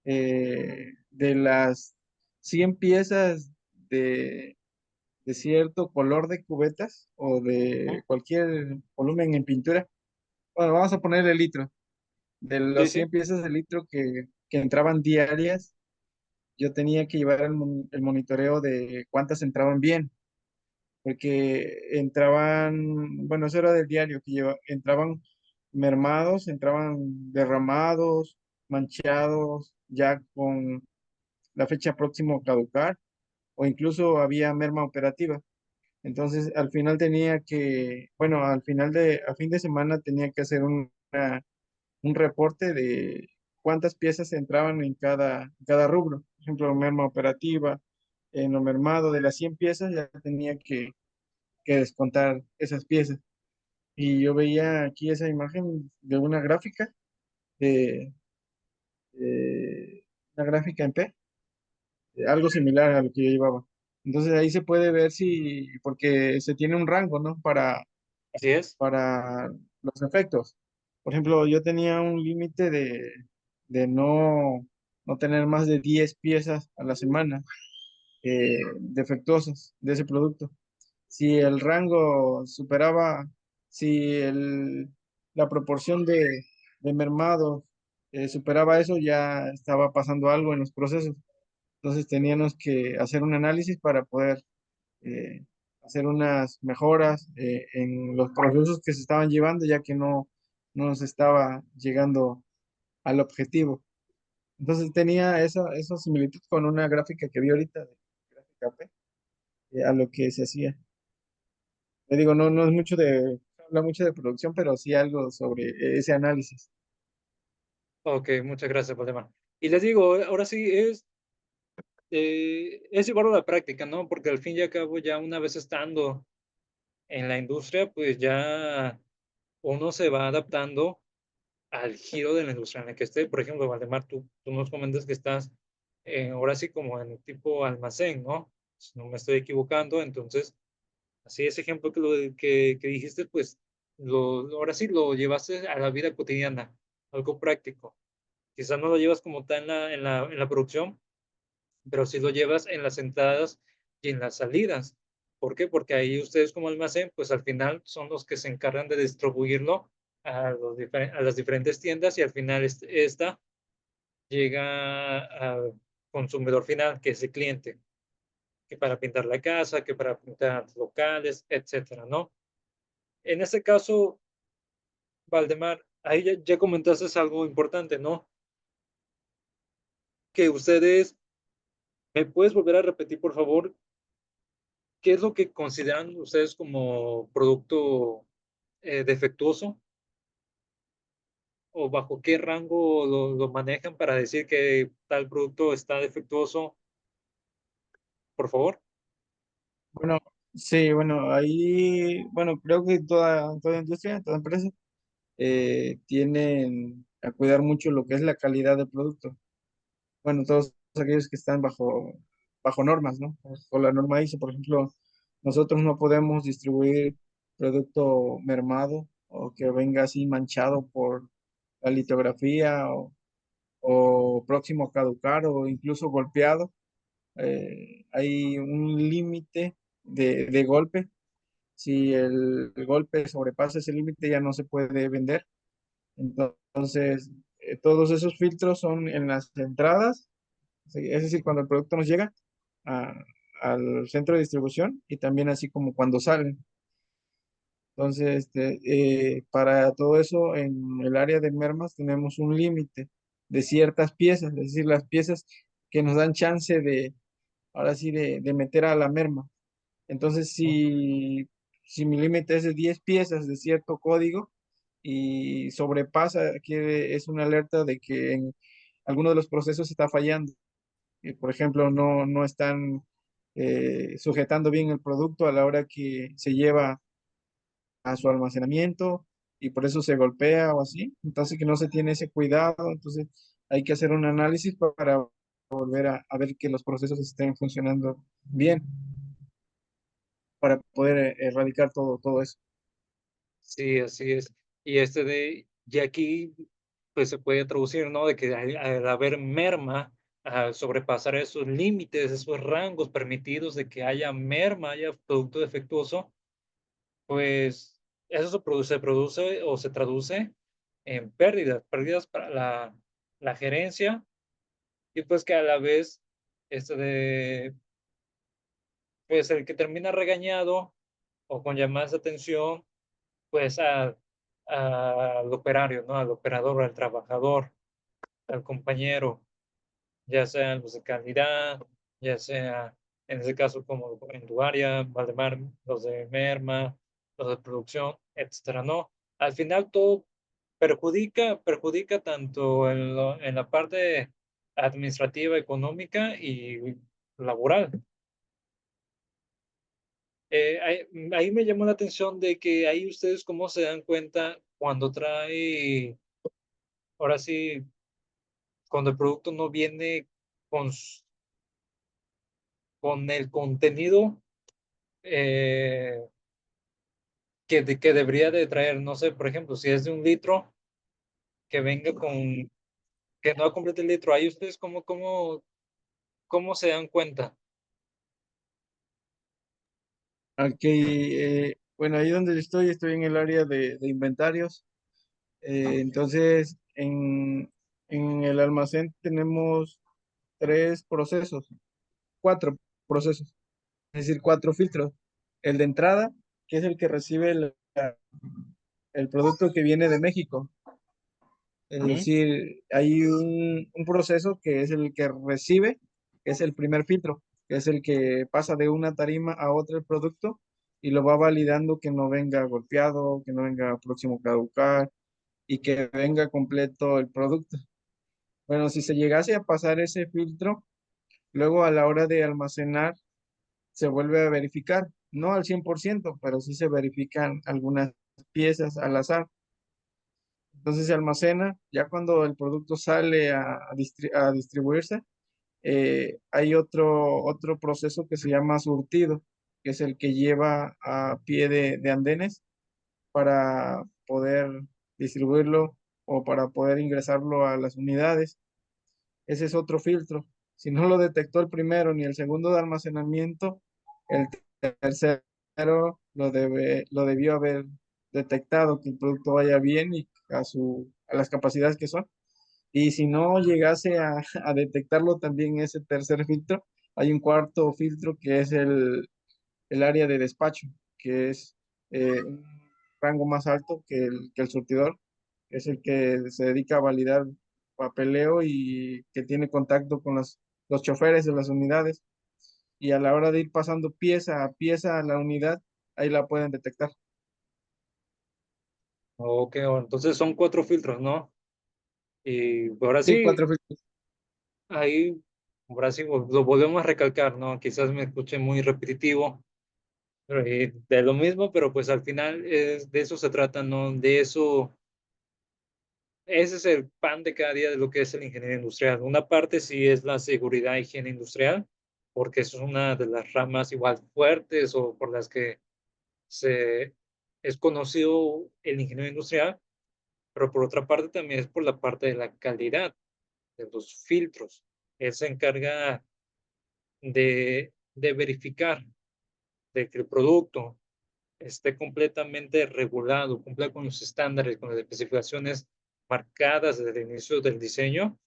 de las 100 piezas de cierto color de cubetas o ajá, de cualquier volumen en pintura. Bueno, vamos a ponerle litro. De sí, las sí, 100 piezas de litro que entraban diarias, yo tenía que llevar el monitoreo de cuántas entraban bien. porque entraban, bueno, eso era del diario, entraban mermados, entraban derramados, manchados, ya con la fecha próxima a caducar, o incluso había merma operativa. Entonces, al final tenía que, bueno, a fin de semana tenía que hacer un reporte de cuántas piezas entraban en cada rubro. Por ejemplo, merma operativa, en lo mermado de las 100 piezas ya tenía que descontar esas piezas. Y yo veía aquí esa imagen de una gráfica, de, una gráfica en P, algo similar a lo que yo llevaba. Entonces ahí se puede ver si, porque se tiene un rango, ¿no? Así es. Para los efectos. Por ejemplo, yo tenía un límite de no tener más de 10 piezas a la semana defectuosas de ese producto. Si el rango superaba, si la proporción de mermado superaba eso, ya estaba pasando algo en los procesos. Entonces teníamos que hacer un análisis para poder eh, hacer unas mejoras en los procesos que se estaban llevando, ya que no se estaba llegando al objetivo. Entonces tenía esa similitud con una gráfica que vi ahorita, de gráfica P, a lo que se hacía. Le digo, no es mucho habla mucho de producción, pero sí algo sobre ese análisis. Ok, muchas gracias, Valdemar. Y les digo, ahora sí es llevarlo a la práctica, ¿no? Porque al fin y al cabo, ya una vez estando en la industria, pues ya uno se va adaptando al giro de la industria en la que esté. Por ejemplo, Valdemar, tú nos comentas que estás ahora sí como en tipo almacén, ¿no? Si no me estoy equivocando, entonces, así ese ejemplo que dijiste, pues ahora sí lo llevaste a la vida cotidiana, algo práctico. Quizás no lo llevas como tal en la producción, pero sí lo llevas en las entradas y en las salidas. ¿Por qué? Porque ahí ustedes como almacén, pues al final son los que se encargan de distribuirlo a las diferentes tiendas y al final esta llega al consumidor final, que es el cliente, que para pintar la casa, que para pintar locales, etcétera, ¿no? En este caso, Valdemar, ahí ya comentaste algo importante, ¿no? Que ustedes, ¿me puedes volver a repetir, por favor, qué es lo que consideran ustedes como producto defectuoso o bajo qué rango lo manejan para decir que tal producto está defectuoso, por favor? Bueno, sí, bueno, ahí, bueno, creo que toda industria, toda empresa, tienen a cuidar mucho lo que es la calidad del producto. Bueno, todos aquellos que están bajo normas, ¿no? Con la norma ISO, por ejemplo, nosotros no podemos distribuir producto mermado o que venga así manchado por la litografía o próximo a caducar o incluso golpeado. Hay un límite de golpe. Si el golpe sobrepasa ese límite, ya no se puede vender. Entonces, todos esos filtros son en las entradas, sí, es decir, cuando el producto nos llega a- al centro de distribución y también así como cuando salen. Entonces, para todo eso, en el área de mermas tenemos un límite de ciertas piezas, es decir, las piezas que nos dan chance ahora sí, de meter a la merma. Entonces, si mi límite es de 10 piezas de cierto código y sobrepasa, es una alerta de que en alguno de los procesos está fallando. Por ejemplo, no están sujetando bien el producto a la hora que se lleva a su almacenamiento y por eso se golpea o así. Entonces, que no se tiene ese cuidado. Entonces, hay que hacer un análisis para volver a ver que los procesos estén funcionando bien para poder erradicar todo eso. Sí, así es. Y y aquí, pues se puede traducir, ¿no? De que al haber merma, al sobrepasar esos límites, esos rangos permitidos de que haya merma, haya producto defectuoso, pues eso se produce o se traduce en pérdidas para la gerencia y pues que a la vez, este de, pues el que termina regañado o con llamadas de atención, pues al operario, ¿no? Al operador, al trabajador, al compañero, ya sean los de calidad, ya sea, en ese caso, como en tu área, Valdemar, los de merma, los de producción, etcétera, ¿no? Al final todo perjudica tanto en la parte administrativa, económica y laboral. Ahí me llamó la atención de que ahí ustedes cómo se dan cuenta cuando trae, ahora sí, cuando el producto no viene con, con el contenido eh, que debería de traer, no sé, por ejemplo, si es de 1 litro, que venga que no complete el litro, ahí ustedes cómo se dan cuenta. Aquí, bueno, ahí donde estoy en el área de inventarios. Entonces, en el almacén tenemos tres procesos, cuatro procesos, es decir, cuatro filtros. El de entrada, que es el que recibe el producto que viene de México. Es Ujú. decir, hay un proceso que es el que recibe, que es el primer filtro, que es el que pasa de una tarima a otra el producto y lo va validando que no venga golpeado, que no venga próximo a caducar y que venga completo el producto. Bueno, si se llegase a pasar ese filtro, luego a la hora de almacenar se vuelve a verificar, no al 100%, pero sí se verifican algunas piezas al azar. Entonces se almacena, ya cuando el producto sale a distribuirse, hay otro proceso que se llama surtido, que es el que lleva a pie de andenes para poder distribuirlo o para poder ingresarlo a las unidades. Ese es otro filtro. Si no lo detectó el primero ni el segundo de almacenamiento, el tercero lo debió haber detectado que el producto vaya bien y a las capacidades que son. Y si no llegase a detectarlo también ese tercer filtro, hay un cuarto filtro que es el área de despacho, que es un rango más alto que el surtidor, que es el que se dedica a validar papeleo y que tiene contacto con los choferes de las unidades. Y a la hora de ir pasando pieza a pieza a la unidad, ahí la pueden detectar. Ok, entonces son 4 filtros, ¿no? Y ahora Sí, sí, cuatro filtros. ahí, ahora sí lo volvemos a recalcar, ¿no? Quizás me escuche muy repetitivo, de lo mismo, pero pues al final de eso se trata, ¿no? De eso, ese es el pan de cada día de lo que es el ingeniero industrial. Una parte sí es la seguridad e higiene industrial, porque eso es una de las ramas igual fuertes o por las que se es conocido el ingeniero industrial, pero por otra parte también es por la parte de la calidad de los filtros. Él se encarga de verificar de que el producto esté completamente regulado, cumpla con los estándares, con las especificaciones marcadas desde el inicio del diseño,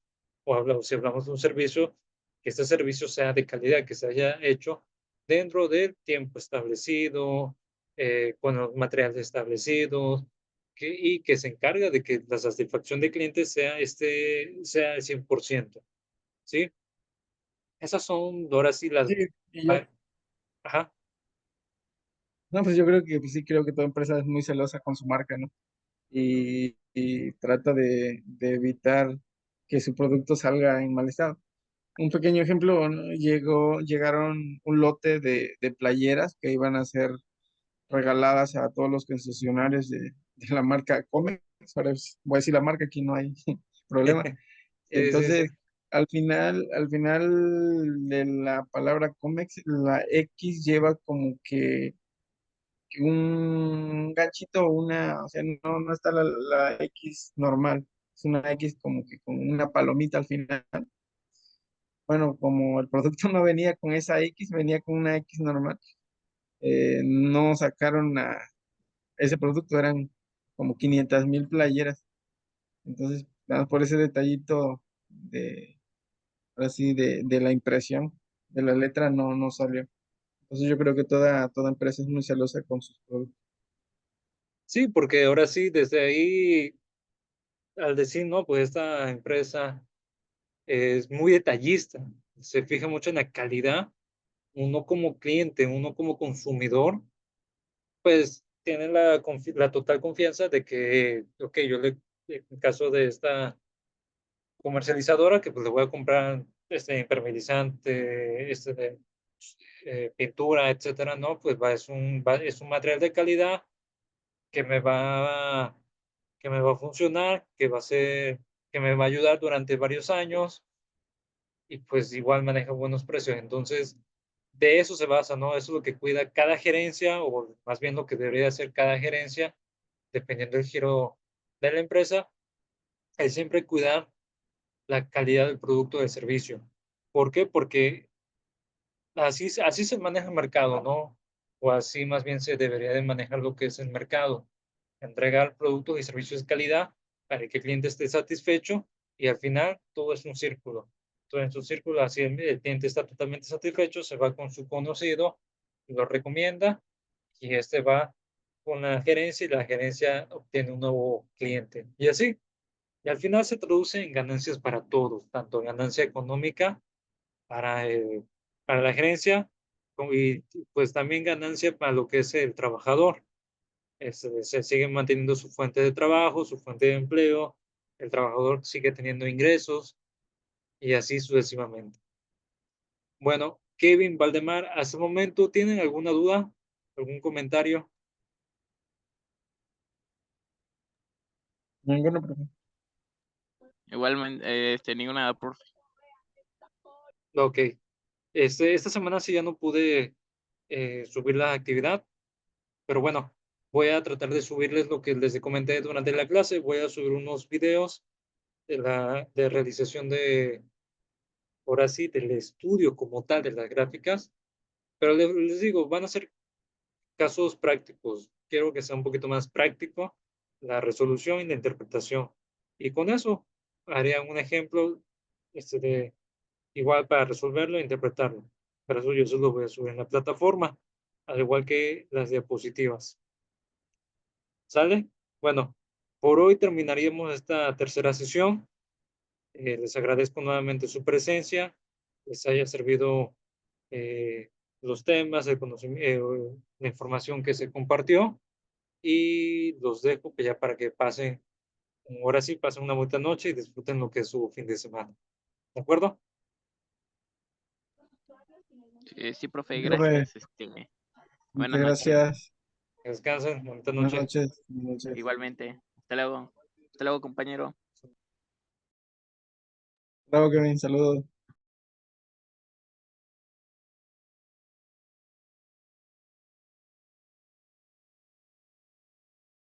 si hablamos de un servicio, que este servicio sea de calidad, que se haya hecho dentro del tiempo establecido, con los materiales establecidos, y que se encarga de que la satisfacción del cliente sea el 100%, ¿sí? Esas son ahora sí las... Sí, y yo, ah, Ajá. no, pues yo creo que pues sí, creo que toda empresa es muy celosa con su marca, ¿no? Y trata de evitar que su producto salga en mal estado. Un pequeño ejemplo, ¿no? Llegaron un lote de playeras que iban a ser regaladas a todos los concesionarios de la marca Comex. Ahora voy a decir la marca, aquí no hay problema. Sí, sí, sí. Entonces, al final de la palabra Comex, la X lleva como que un ganchito, o sea, no está la X normal, es una X como que con una palomita al final. Bueno, como el producto no venía con esa X, venía con una X normal, no sacaron ese producto, eran como 500,000 playeras. Entonces, nada más por ese detallito así de la impresión de la letra no salió. Entonces yo creo que toda empresa es muy celosa con sus productos. Sí, porque ahora sí, desde ahí, al decir, no, pues esta empresa es muy detallista, se fija mucho en la calidad, uno como cliente, uno como consumidor, pues tiene la total confianza de que, ok, en caso de esta comercializadora, que pues le voy a comprar este impermeabilizante, pintura, etcétera, ¿no? Pues es un material de calidad que que me va a funcionar, que me va a ayudar durante varios años y pues igual maneja buenos precios. Entonces, de eso se basa, ¿no? Eso es lo que cuida cada gerencia, o más bien lo que debería hacer cada gerencia, dependiendo del giro de la empresa, es siempre cuidar la calidad del producto o del servicio. ¿Por qué? Porque así se maneja el mercado, ¿no? O así más bien se debería de manejar lo que es el mercado. Entregar productos y servicios de calidad para que el cliente esté satisfecho y al final todo es un círculo. Todo es un círculo, así el cliente está totalmente satisfecho, se va con su conocido, lo recomienda y este va con la gerencia y la gerencia obtiene un nuevo cliente. Y así, y al final se traduce en ganancias para todos, tanto ganancia económica para, para la gerencia y pues también ganancia para lo que es el trabajador. Se sigue manteniendo su fuente de trabajo, su fuente de empleo, el trabajador sigue teniendo ingresos y así sucesivamente. Bueno, Kevin, Valdemar, hasta el momento, ¿tienen alguna duda? ¿Algún comentario? Ninguno, profe. Igualmente, ninguna, profe. Ok. Esta semana sí ya no pude subir la actividad, pero bueno, voy a tratar de subirles lo que les comenté durante la clase. Voy a subir unos videos de realización ahora sí, del estudio como tal de las gráficas, pero les digo, van a ser casos prácticos. Quiero que sea un poquito más práctico la resolución y la interpretación. Y con eso haría un ejemplo de igual para resolverlo e interpretarlo. Para eso yo se lo voy a subir en la plataforma, al igual que las diapositivas. ¿Sale? Bueno, por hoy terminaríamos esta tercera sesión. Les agradezco nuevamente su presencia, les haya servido eh, los temas, el conocimiento, la información que se compartió y los dejo que ya para que pasen, ahora sí, pasen una buena noche y disfruten lo que es su fin de semana. ¿De acuerdo? Sí, profe, Sí, profe, gracias. muchas Buenas noches. gracias. Descansen, buena Buenas noche. noches. Buenas noches. Igualmente. Hasta luego. Hasta luego, compañero. Bravo, Kevin, saludos.